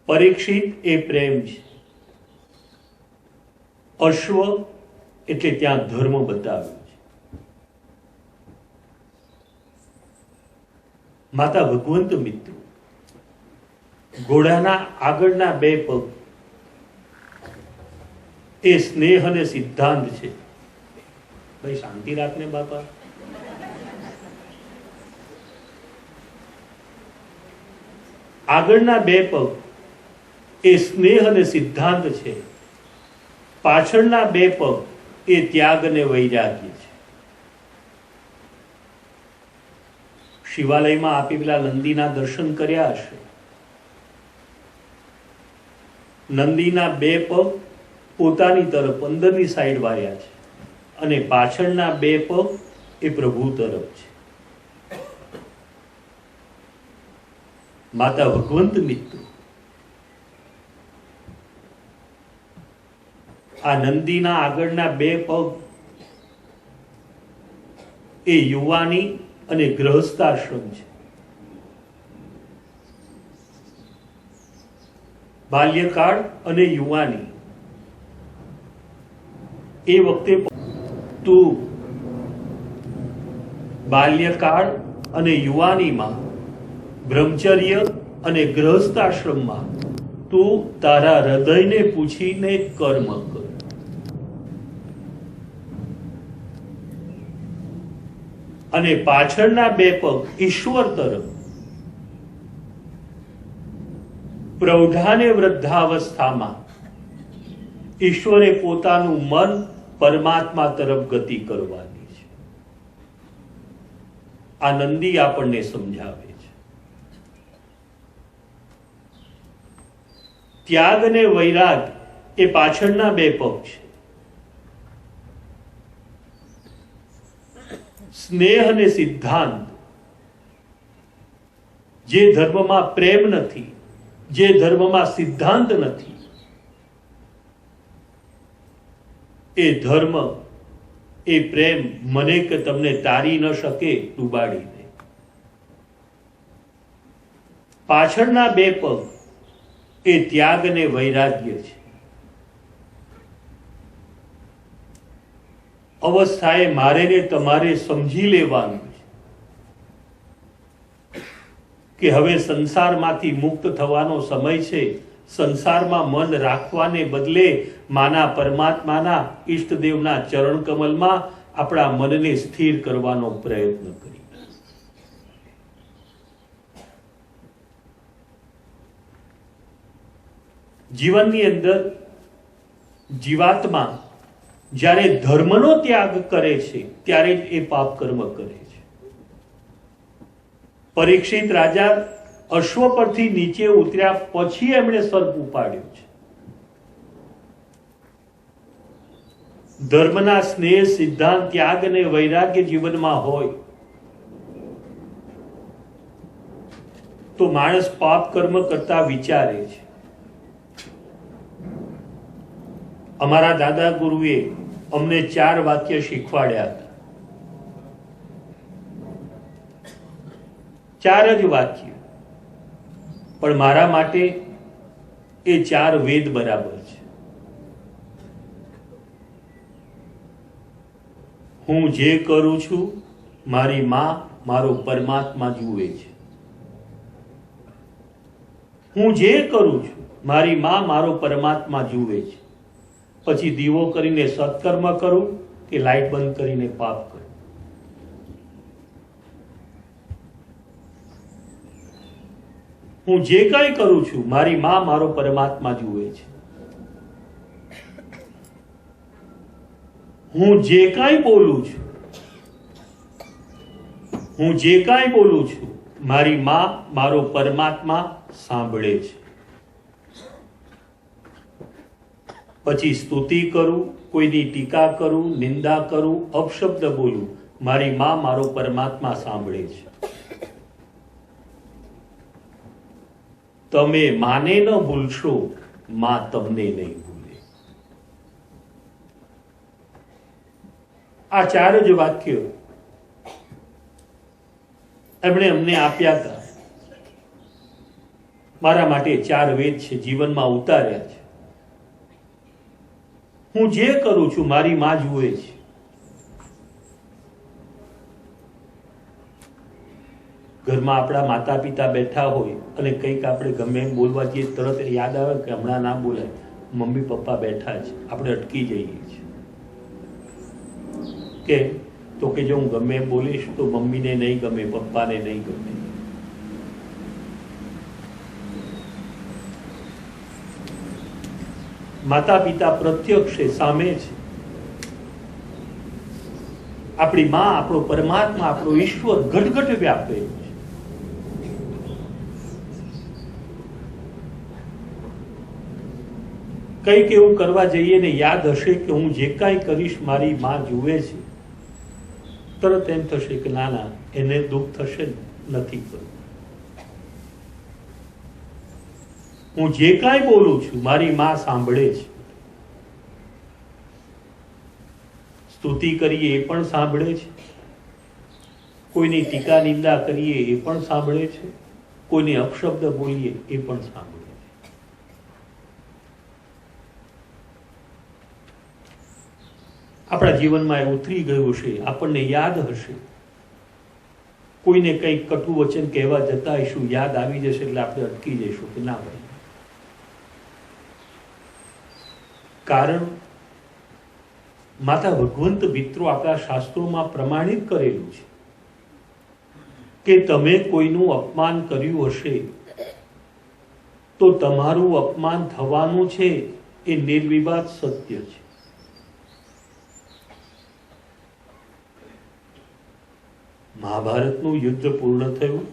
પરીક્ષિત એ પ્રેમ છે. અશ્વ એટલે ત્યાં ધર્મ બતાવ્યો છે. માતા ભગવંત મિત્રો, ઘોડાના આગળના 2 પગ એ સ્નેહ અને સિદ્ધાંત છે. ભાઈ શાંતિ રાખને બાપા. આગળના બે પગ એ સ્નેહ અને સિદ્ધાંત છે, પાછળના બે પગ એ ત્યાગ અને વૈરાગ્ય છે. શિવાલયમાં આપી પેલા નંદીના દર્શન કર્યા હશે. નંદીના બે પગ પોતાની તરફ અંદરની સાઈડ વાળ્યા છે અને પાછળના બે પગ એ પ્રભુ તરફ છે. માતા ભગવંત મિત્રો, આ નંદીના આગળના બે પગ એ યુવાની અને ગૃહસ્થાશ્રમ છે. બાલ્યકાળ અને યુવાની એ વખતે તું બાલ્યકાળ અને યુવાનીમાં બ્રહ્મચર્ય અને ગૃહસ્થાશ્રમમાં તું તારા હૃદયને પૂછીને કર્મ કર. અને પાછળના બે પગ ઈશ્વર તરફ, પ્રૌઢાને વૃદ્ધાવસ્થામાં ઈશ્વરે પોતાનું મન પરમાત્મા તરફ ગતિ કરવાની છે. આ નંદી આપણને સમજાવે છે. ત્યાગ અને વૈરાગ એ પાછળના બે પગ છે. સ્નેહ અને સિદ્ધાંત, જે ધર્મમાં પ્રેમ નથી, જે ધર્મમાં સિદ્ધાંત નથી, એ ધર્મ, એ પ્રેમ મને કે તમને તારી ન શકે, ડૂબાડી દે. પાછળના બે પગ એ ત્યાગ અને વૈરાગ્ય છે. અવસ્થાએ મારે ને તમારે સમજી લેવાનું છે કે હવે સંસારમાંથી મુક્ત થવાનો સમય છે. સંસારમાં મન રાખવાને બદલે માના પરમાત્માના ઈષ્ટદેવના ચરણ કમલમાં આપણા મનને સ્થિર કરવાનો પ્રયત્ન કરીએ. જીવનની અંદર જીવાત્મા જ્યારે ધર્મનો ત્યાગ કરે છે ત્યારે જ એ પાપ કર્મ કરે છે. પરીક્ષિત રાજા અશ્વ પરથી નીચે ઉતર્યા પછી એમણે સર્પ ઉપાડ્યો છે. ધર્મના સ્નેહ, સિદ્ધાંત, ત્યાગ અને વૈરાગ્ય જીવનમાં હોય તો માણસ પાપ કર્મ કરતા વિચારે છે. અમારા દાદા ગુરુએ અમને 4 વાક્ય શીખવાડ્યા હતા. 4 જ વાક્ય, પણ મારા માટે એ 4 વેદ બરાબર છે. હું જે કરું છું મારી માં મારો પરમાત્મા જુએ છે. હું જે કરું છું મારી માં મારો પરમાત્મા જુએ છે. પછી દીવો કરીને સત્કર્મ કરું કે લાઈટ બંધ કરીને પાપ કરું. હું જે કંઈ કરું છું મારી માં મારો પરમાત્મા જુએ છે. હું જે કાંઈ બોલું છું, હું જે કાંઈ બોલું છું મારી માં મારો પરમાત્મા સાંભળે છે. પછી સ્તુતિ કરું, કોઈની ટીકા કરું, નિંદા કરું, અપશબ્દ બોલું, મારી માં મારો પરમાત્મા સાંભળે છે. તમે માને ન ભૂલશો, માં તમને નહીં ભૂલે. આ 4 જ વાક્ય એમણે અમને આપ્યા હતા. મારા માટે 4 વેદ છે, જીવનમાં ઉતાર્યા છે. હું જે કરું છું મારી માં જુએ છે. ઘરમાં આપણા માતા પિતા બેઠા હોય અને કંઈક આપણે ગમે એમ બોલવા જઈએ, તરત યાદ આવે કે હમણાં ના બોલાય, મમ્મી પપ્પા બેઠા છે, આપણે અટકી જઈએ છીએ. કે તો કે જો હું ગમે એમ બોલીશ તો મમ્મીને નહીં ગમે, પપ્પાને નહીં ગમે. માતા પિતા પ્રત્યક્ષ છે, સામે છે. આપણી માં, આપણો પરમાત્મા, આપણો ઈશ્વર ઘટઘટ વ્યાપેલું છે. કંઈક એવું કરવા જઈએ ને યાદ હશે કે હું જે કાંઈ કરીશ મારી માં જુએ છે, તરત એમ થશે કે ના ના, એને દુઃખ થશે ને, નથી કરવું. હું જે કાંઈ બોલું છું મારી માં સાંભળે છે. સ્તુતિ કરીએ એ પણ સાંભળે છે, કોઈની ટીકા નિંદા કરીએ એ પણ સાંભળે છે, કોઈને અપશબ્દ બોલીએ એ પણ સાંભળે છે. આપણા જીવનમાં એ ઉતરી ગયું હશે, આપણને યાદ હશે. કોઈને કંઈક કટુ વચન કહેવા જતા હશું, યાદ આવી જશે એટલે આપણે અટકી જઈશું કે ના ભાઈ. કારણ માતા ભગવંત મિત્રો આપણા શાસ્ત્રોમાં પ્રમાણિત કરેલું છે કે તમે કોઈનું અપમાન કર્યું હશે તો તમારું અપમાન થવાનું છે, એ નિર્વિવાદ સત્ય છે. મહાભારતનું યુદ્ધ પૂર્ણ થયું.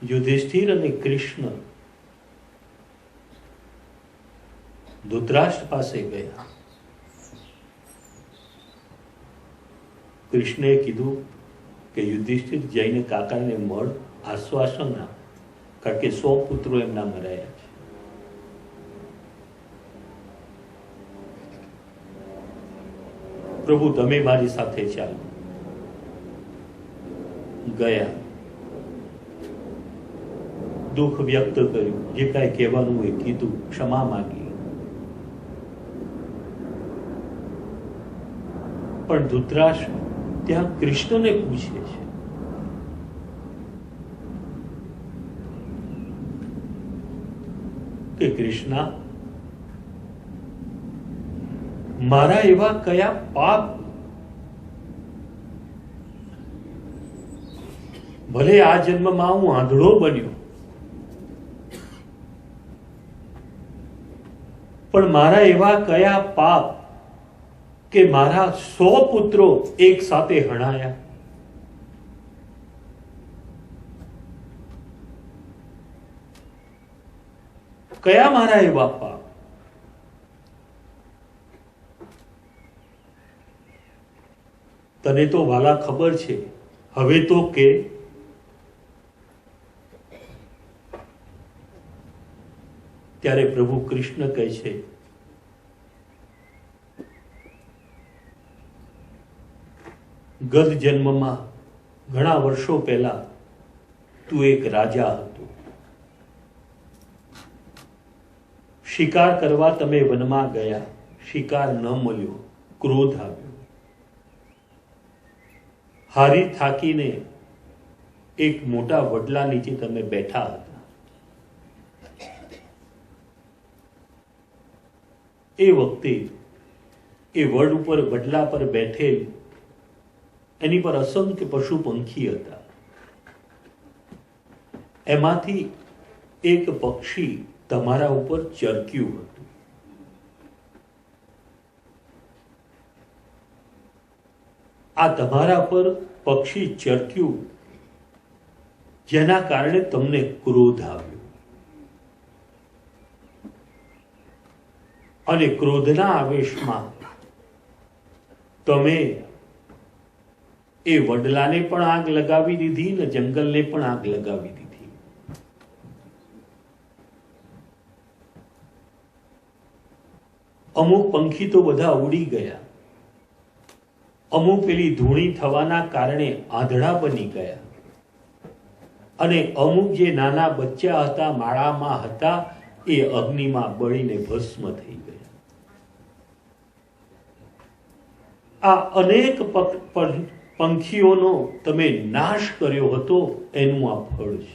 યુધિષ્ઠિર અને કૃષ્ણ ધૃતરાષ્ટ્ર પાસે ગયા. કૃષ્ણએ કીધું કે યુધિષ્ઠિર જઈને કાકાને મળ, આશ્વાસન આપ, કારણ કે 100 પુત્રો એમના મરાયા છે. પ્રભુ તમે મારી સાથે ચાલો. ગયા, દુઃખ વ્યક્ત કર્યું, જે કાંઈ કહેવાનું એ કીધું, ક્ષમા માંગી. પણ ધૃતરાષ્ટ્ર ત્યાં કૃષ્ણને પૂછે છે કે કૃષ્ણ, મારા એવા કયા પાપ, ભલે આ જન્મમાં હું આંધળો બન્યો, પણ મારા એવા કયા પાપ કે મારા 100 પુત્રો એક સાથે હણાયા? કયા મારા એવા પાપ? તને તો વાલા ખબર છે, હવે તો કે. ત્યારે પ્રભુ કૃષ્ણ કહે છે, ગત જન્મમાં ઘણા વર્ષો પહેલા તું એક રાજા હતો. શિકાર કરવા તમે વનમાં ગયા, શિકાર ન મળ્યો, ક્રોધ આવ્યો. હારી થાકીને એક મોટા વડલા નીચે તમે બેઠા હતા. એ વખતે એ વડ ઉપર, વડલા પર બેઠેલ, એની પર અસંખ્ય પશુ પંખી હતા. એમાંથી એક પક્ષી તમારા ઉપર ચરક્યું હતું. આ તમારા પર પક્ષી ચરક્યું, જેના કારણે તમને ક્રોધ આવ્યો, અને ક્રોધના આવેશમાં તમે એ વડલાને પણ આગ લગાવી દીધી ને જંગલને પણ આગ લગાવી દીધી. અમુક પંખી તો બધા ઉડી ગયા, અમુક પેલી ધૂણી થવાના કારણે આંધળા બની ગયા, અને અમુક જે નાના બચ્ચા હતા, માળામાં હતા, એ અગ્નિમાં બળીને ભસ્મ થઈ ગયા. આ અનેક પંખીઓનો તમે નાશ કર્યો હતો, એનું આ ફળ છે.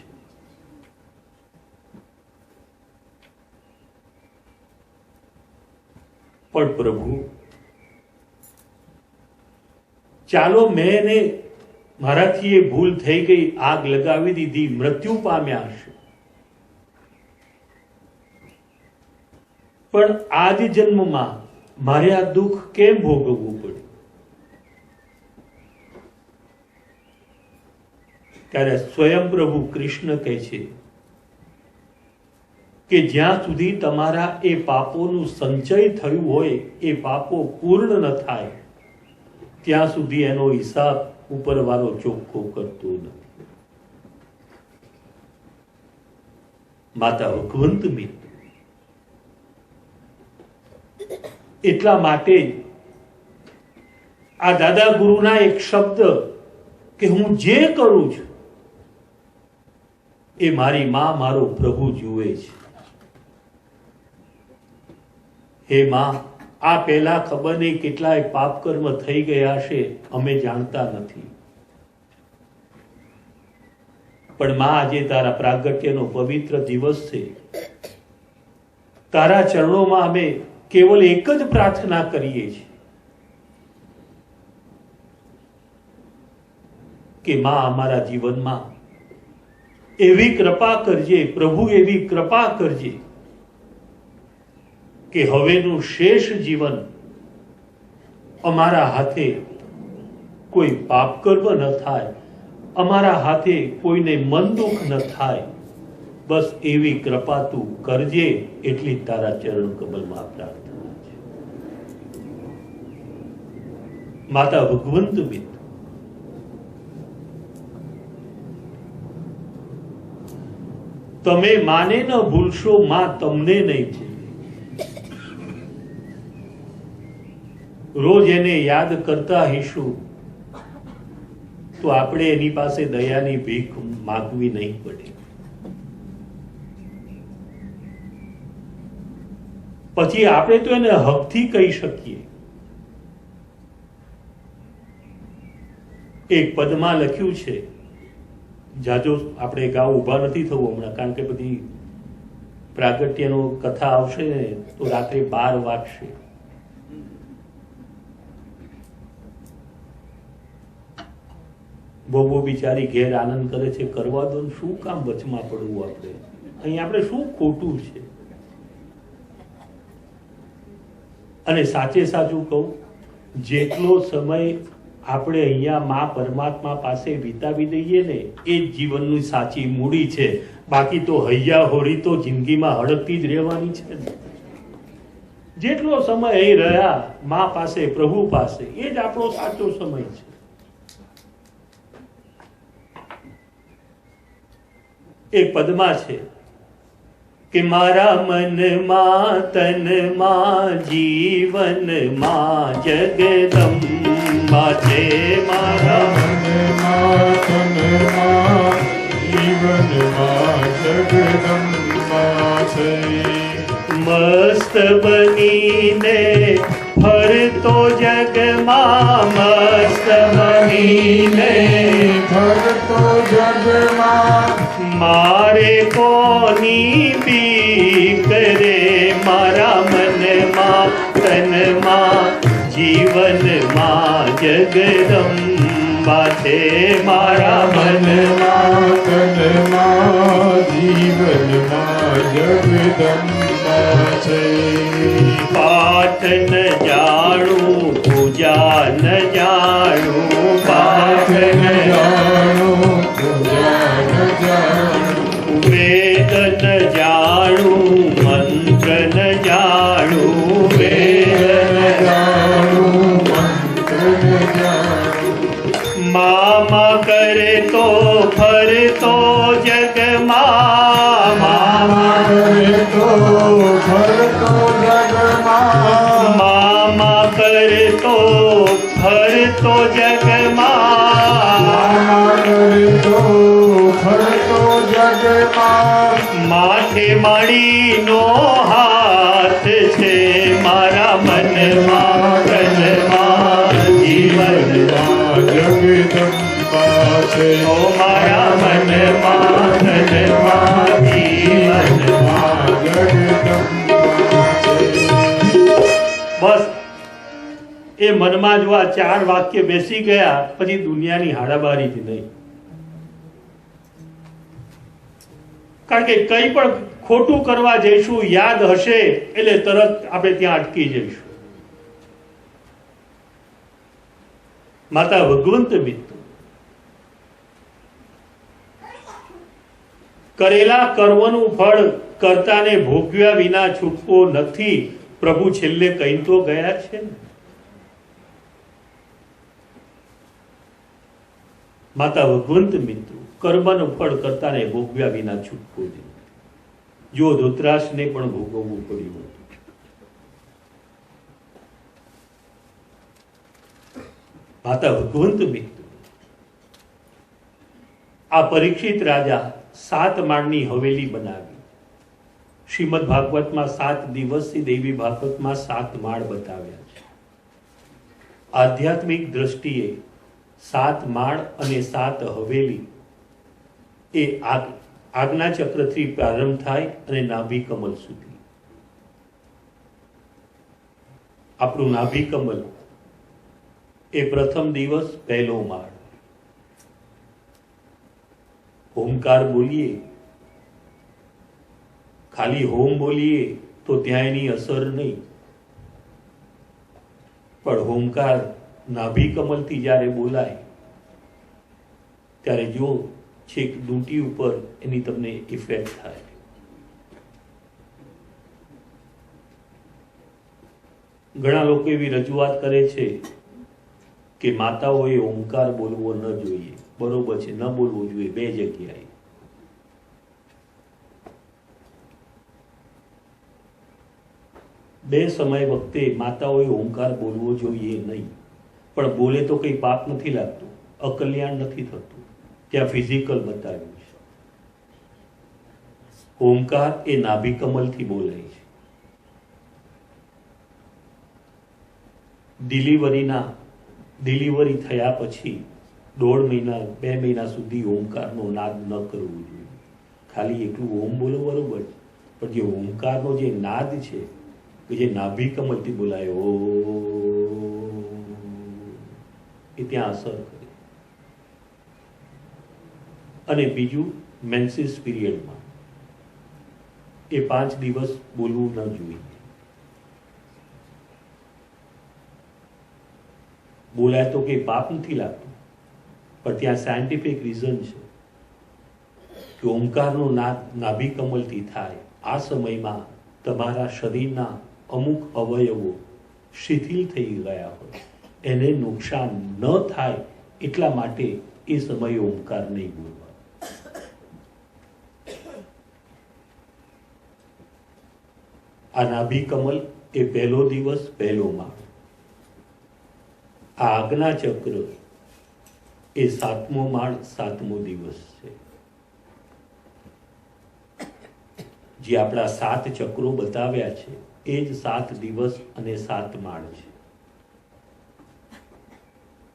પણ પ્રભુ, ચાલો મેં એને, મારાથી એ ભૂલ થઈ ગઈ, આગ લગાવી દીધી, મૃત્યુ પામ્યા હશે, પણ આ જ જન્મમાં મારે આ દુઃખ કેમ ભોગવવું પડે? ત્યારે સ્વયં પ્રભુ કૃષ્ણ કહે છે કે જ્યાં સુધી તમારા એ પાપોનું સંચય થયું હોય, એ પાપો પૂર્ણ ન થાય ત્યાં સુધી એનો હિસાબ ઉપરવાળો ચોખ્ખો કરતો નથી. માતા ભગવંત મિત એટલા માટે આ દાદા ગુરુના એક શબ્દ કે હું જે કરું છું એ મારી માં, મારો પ્રભુ જુએ છે. હે માં, આ પહેલા ખબર નહીં કેટલાય પાપ કર્મ થઈ ગયા છે, અમે જાણતા નથી. પણ માં, આજે તારા પ્રાગટ્યનો પવિત્ર દિવસ છે. તારા ચરણોમાં અમે કેવલ એક જ પ્રાર્થના કરીએ છીએ કે માં, અમારા જીવનમાં એવી કૃપા કરજે પ્રભુ, એવી કૃપા કરજે કે હવેનું શેષ જીવન અમારા હાથે કોઈ પાપ કર્મ ન થાય, અમારા હાથે કોઈને મન દુઃખ ન થાય. બસ એવી કૃપા તું કરજે, એટલી તારા ચરણ કમલમાં પ્રાર્થના છે. માતા ભગવંત મિત તમે માને ન ભૂલશો, માં તમને નહીં ભૂલે. રોજ એને યાદ કરતા હઈશું તો આપણે એની પાસે દયાની ભીખ માગવી નહીં પડે. પછી આપણે તો એને હકથી કહી શકીએ. એક પદમાં લખ્યું છે, જાજો આપણે ગાવ ઉભા નથી થવું હમણાં, કારણ કે બધી પ્રાગટ્યનો કથા આવશે ને તો રાત્રે 12 વાગશે. બહુ બિચારી ઘેર આનંદ કરે છે, કરવા દો, શું કામ વચમાં પડવું આપણે? અહીં આપણે શું ખોટું છે? અને સાચે સાચું કહું, જેટલો સમય આપણે અહીંયા માં પરમાત્મા પાસે વિતાવી દઈએ ને, એ જ જીવનની સાચી મૂડી છે. બાકી તો હૈયા હોરી તો જિંદગીમાં હડકતી જ રહેવાની છે ને. જેટલો સમય અહીં રહ્યા માં પાસે, પ્રભુ પાસે, એ જ આપણો સાચો સમય છે. એક પદમાં છે કે મારા મનમાં, તનમાં, જીવનમાં જગદંબા છે. મારા મનમાં, તનમાં, જીવનમાં જગદંબા છે. મસ્ત બનીને ફરતો જગમાં, મસ્ત બનીને ફરતો જગમાં મારે કોની બીક રે. મારા મનમાં, તનમાં, જીવનમાં જગદંબા છે. મારા મનમાં, તનમાં, જીવનમાં જગદંબા છે. પાઠ ન જાણું, પૂજા ન જાણું, પાઠ ન જાણું, પૂજા ન જાણું, વેદ ન જાણું, મંત્ર ન જાણું, વેદ ન જાણું, મંત્ર ન જાણું. મામા કરે તો ફરતો જગમાં, મામા કરે તો ફરતો જગમાં, મામા કરે તો ફરતો જગમાં, કરે તો ફરતો જગમાં. માથે માળીનો હાથ છે. મારા મનમાં, તનમાં, જીવનમાં જગદંબા છે. ઓ મારા મનમાં, તનમાં, જીવનમાં જગદંબા છે. બસ એ મનમાં જો આ 4 વાક્ય બેસી ગયા પછી દુનિયાની હાડાબારી જ નહીં. કારણ કે કંઈ પણ ખોટું કરવા જઈશું યાદ હશે એટલે તરત આપણે ત્યાં અટકી જઈશું. માતા ભગવંત મિત્ર, કરેલા કર્મનું ફળ કર્તાને ભોગવ્યા વિના છૂટકો નથી, પ્રભુ છેલ્લે કહી તો ગયા છે ને. માતા ભગવંત મિત્રો, કર્મનું ફળ કર્તાને ભોગવ્યા વિના છૂટકો નથી. જો ધૃતરાષ્ટ્રને પણ ભોગવવું પડ્યું હતું. માતા ભગવંત મિત્ર, આ પરીક્ષિત રાજા 7 માળની હવેલી બનાવી. શ્રીમદ ભાગવતમાં 7 દિવસથી દેવી ભાગવતમાં 7 માળ બતાવ્યા છે. આધ્યાત્મિક દ્રષ્ટિએ 7 માળ અને 7 હવેલી એ આજ્ઞા ચક્રથી પ્રારંભ થાય અને નાભી કમલ સુધી. આપણું નાભી કમલ એ પ્રથમ દિવસ પહેલો માળ. ઓમકાર બોલીએ, ખાલી હોમ બોલીએ તો ત્યાં એની અસર નહીં, પણ હોમકાર નાભી કમલથી જ્યારે બોલાય ત્યારે જો છેક ડૂંટી ઉપર એની તમને ઇફેક્ટ થાય. ઘણા લોકો એવી રજૂઆત કરે છે કે માતાઓએ ઓમકાર બોલવો ન જોઈએ. બરોબર છે, ન બોલવો જોઈએ 2 જગ્યાએ. બે સમય વખતે માતાઓએ ઓમકાર બોલવો જોઈએ નહીં, પણ બોલે તો કઈ પાપ નથી લાગતું, અકલ્યાણ નથી થતું. ત્યાં ફિઝિકલ બતાવ્યું છે. ઓમકાર એ નાભી કમલથી બોલાય છે. ડિલિવરી થયા પછી 1.5 મહિના 2 મહિના સુધી ઓમકારનો નાદ ન કરવો જોઈએ. ખાલી એટલું ઓમ બોલો બરોબર, પણ જે ઓમકારનો જે નાદ છે કે જે નાભી કમલથી બોલાય ઓ, એ ત્યાં અસર કરે. અને બીજું, મેન્સિસ પીરિયડમાં એ 5 દિવસ બોલવું ન જોઈએ. બોલાય તો કંઈ પાપ નથી લાગતું, પણ ત્યાં સાયન્ટિફિક રીઝન છે કે ઓમકારનો નાદ નાભી કમલથી થાય. આ સમયમાં તમારા શરીરના અમુક અવયવો શિથિલ થઈ ગયા હોય, એને નુકસાન ન થાય એટલા માટે એ સમયે ઓમકાર નહીં બોલવા. આ નાભી કમલ એ પહેલો દિવસ પહેલો માળ. આ આજ્ઞા ચક્ર એ 7મો માળ 7મો દિવસ છે. જે આપણા 7 ચક્રો બતાવ્યા છે એ જ 7 દિવસ અને 7 માળ છે.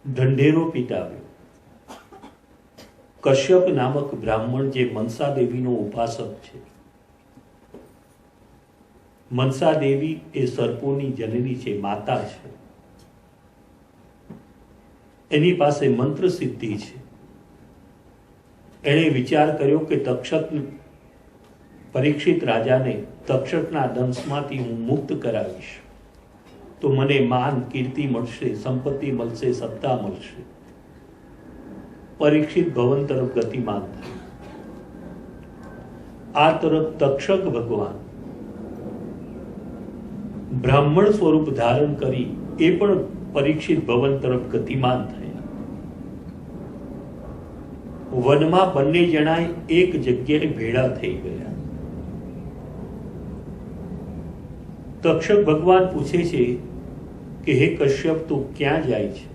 ઢંઢેરો પીટાવ્યો. કશ્યપ નામક બ્રાહ્મણ જે મનસા દેવીનો ઉપાસક છે. મનસા દેવી એ સર્પોની જનની છે, માતા છે. એની પાસે મંત્ર સિદ્ધિ છે. એણે વિચાર કર્યો કે પરીક્ષિત રાજાને તક્ષકના દંશમાંથી હું મુક્ત કરાવીશ તો મને માન, કીર્તિ મળશે, સંપત્તિ મળશે, સત્તા મળશે. પરીક્ષિત ભવન તરફ ગતિમાન થાય. આ તરફ તક્ષક ભગવાન બ્રાહ્મણ સ્વરૂપ ધારણ કરી એ પણ પરીક્ષિત ભવન તરફ ગતિમાન થયા. વનમાં બંને જણાએ એક જગ્યાએ ભેળા થઈ ગયા. તક્ષક ભગવાન પૂછે છે કે હે કશ્યપ, તું ક્યાં જાય છે?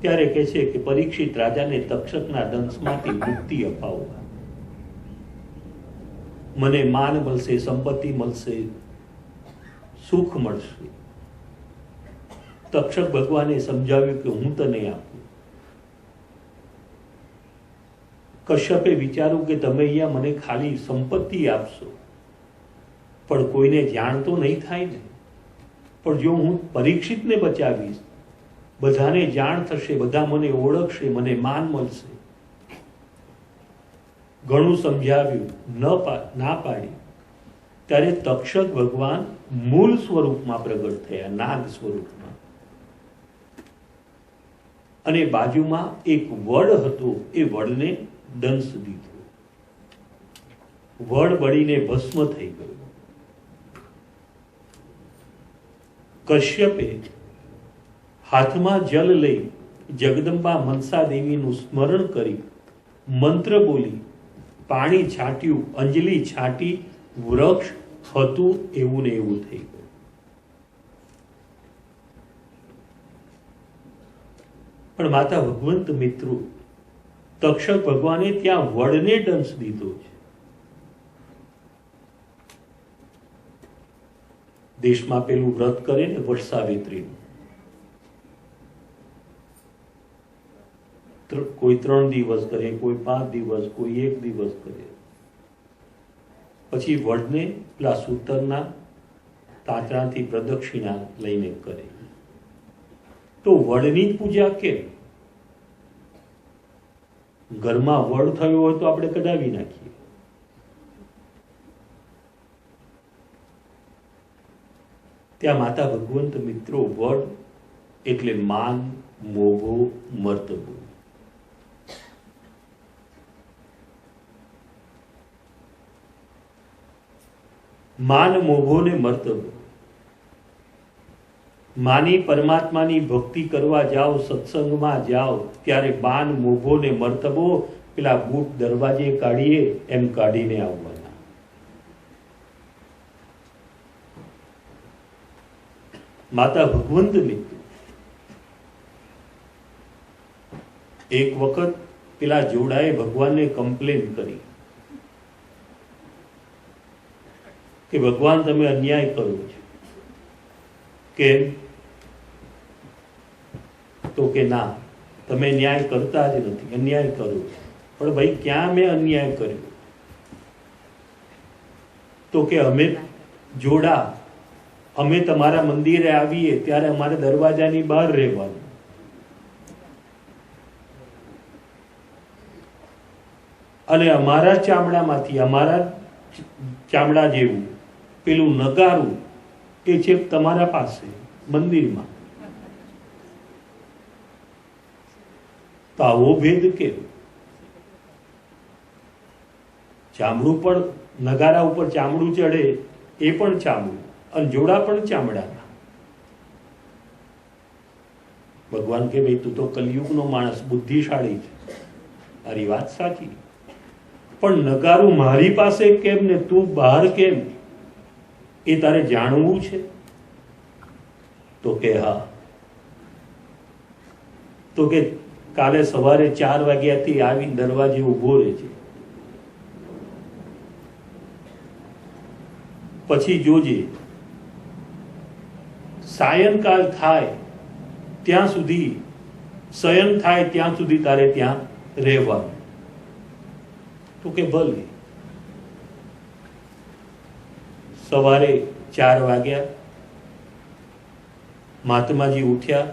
ત્યારે કહે છે કે પરીક્ષિત રાજાને તક્ષકના દંશમાંથી મુક્તિ અપાવવા. મને માન મળશે, સંપત્તિ મળશે, સુખ મળશે. તક્ષક ભગવાને સમજાવ્યું કે હું તને આપું. કશ્યપે વિચાર્યું કે તમે અહીંયા મને ખાલી સંપત્તિ આપશો પણ કોઈને જાણ તો નહીં થાય ને. પણ જો હું પરીક્ષિતને બચાવીશ, બધાને જાણ થશે, બધા મને ઓળખશે, મને માન મળશે. ઘણું સમજાવ્યું, ના પાડી, ત્યારે તક્ષક ભગવાન મૂળ સ્વરૂપમાં પ્રગટ થયા, નાગ સ્વરૂપમાં. અને બાજુમાં એક વડ હતો, એ વડને દંશ દીધો. વડ બળીને ભસ્મ થઈ ગયો. કશ્યપે હાથમાં જલ લઈ જગદંબા મનસા દેવીનું સ્મરણ કરી મંત્ર બોલી પાણી છાંટ્યું, અંજલિ છાંટી, વૃક્ષ હતું એવું ને એવું થઈ ગયું. પણ માતા ભગવંત મિત્રો, તક્ષક ભગવાને ત્યાં વડને દંશ દીધો છે. દેશમાં પેલું વ્રત કરે ને વર્ષાવેત્રીનું, કોઈ 3 દિવસ કરે, કોઈ 5 દિવસ, કોઈ 1 દિવસ કરે. પછી વડને પેલા સૂતરના તાંતણાથી પ્રદક્ષિણા લઈને કરે. તો વડની જ પૂજા કેમ? ઘરમાં વડ થયો હોય તો આપણે કઢાવી નાખીએ. ત્યાં માતા ભગવંત મિત્રો, વડ એટલે માન, મોભો, મર્તબો. માન, મોભો ને મર્તબો. માની પરમાત્માની ભક્તિ કરવા જાઓ, સત્સંગમાં જાઓ, ત્યારે માન, મોભો ને મર્તબો પેલા બૂટ દરવાજે કાઢીએ એમ કાઢીને આવવાના. માતા ભગવંત મિત્રો, એક વખત પેલા જોડાએ ભગવાનને કમ્પ્લેન કરી કે ભગવાન તમે અન્યાય કરો છો. કેમ? તો કે ના, તમે ન્યાય કરતા જ નથી, અન્યાય કરો છો. પણ ભાઈ ક્યાં મેં અન્યાય કર્યો? તો કે અમે જોડા, અમે તમારા મંદિરે આવીએ ત્યારે અમારે દરવાજાની બહાર રહેવાનું. અને અમારા ચામડામાંથી, અમારા ચામડા જેવું પેલું નગારું એ છે તમારા પાસે મંદિરમાં. તો આવો ભેદ કેમ? ચામડું પણ, નગારા ઉપર ચામડું ચડે એ પણ ચામડું, અને જોડા પણ ચામડાના. ભગવાન કે ભાઈ તું તો કલયુગનો માણસ, બુદ્ધિશાળી છે. તારી વાત સાચી, પણ નગારું મારી પાસે કેમ ને તું બહાર કેમ? એ તારે જાણવું છે? તો કે હા. તો કે કાલે સવારે 4 વાગ્યાથી આવી દરવાજે ઉભો રહે છે, પછી જોજે સાયંકાલ થાય ત્યાં સુધી, શયન થાય ત્યાં સુધી તારે ત્યાં રહેવાનું. તો કે ભલે. સવારે 4 વાગ્યા, મહાત્માજી ઉઠ્યા,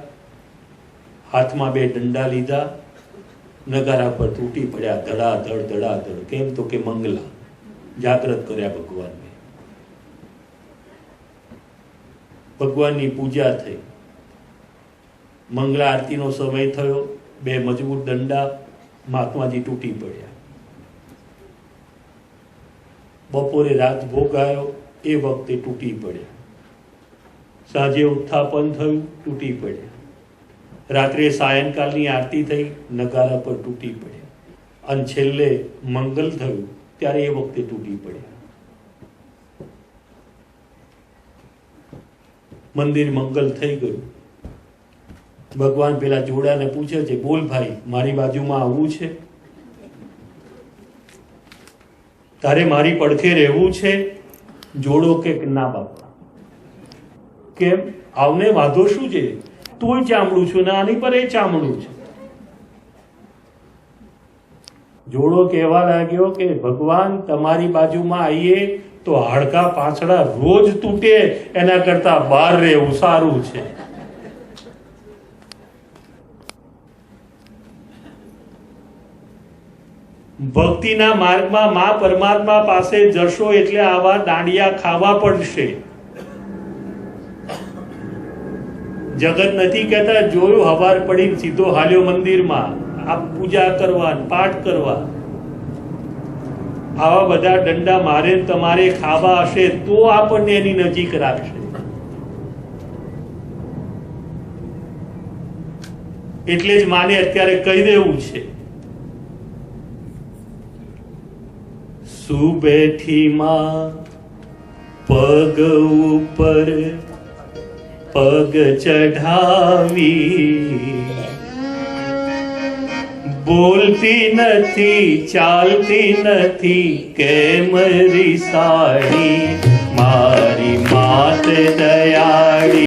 હાથમાં 2 દંડા લીધા, નગારા પર તૂટી પડ્યા, ધડાધડ ધડાધડ. કેમ? તો કે મંગલા, જાગૃત કર્યા ભગવાનને. ભગવાનની પૂજા થઈ, મંગળા આરતીનો સમય થયો, 2 મજબૂત દંડા, મહાત્માજી તૂટી પડ્યા. બપોરે રાત ભોગ આવ્યો, એ વખતે તૂટી પડ્યા. સાંજે ઉત્થાપન થયું, તૂટી પડ્યા. રાત્રે સાયંકાલની આરતી થઈ, નગારા પર તૂટી પડ્યા. અને છેલ્લે મંગલ થયું ત્યારે એ વખતે તૂટી પડ્યા. મંદિર મંગલ થઈ ગયું. ભગવાન પેલા જોડાને પૂછે છે, બોલ ભાઈ, મારી બાજુમાં આવવું છે? તારે મારી પડખે રહેવું છે? જોડો કે ના બાપા. કેમ? આવને વાંધો શું છે? તું ચામડું છું ને આની પર એ ચામડું છે. જોડો કહેવા લાગ્યો કે ભગવાન તમારી બાજુમાં આવીએ તો હાડકા પાછળ રોજ તૂટે, એના કરતા બહાર રહેવું સારું છે. ભક્તિના માર્ગમાં મા પરમાત્મા પાસે જશો એટલે આવા દાંડિયા ખાવા પડશે. જગત નથી કહેતા જોયું હવાર પડી સીધો હાલ્યો મંદિરમાં આ પૂજા કરવા પાઠ કરવા. આવા બધા દંડા મારે તમારે ખાવા હશે તો આપણને એની નજીક રાખશે. એટલે જ માને અત્યારે કહી દેવું છે, સુબેઠી માં પગ ઉપર પગ ચઢાવી, બોલતી નથી ચાલતી નથી કેમ રિસાડી, મારી માત દયા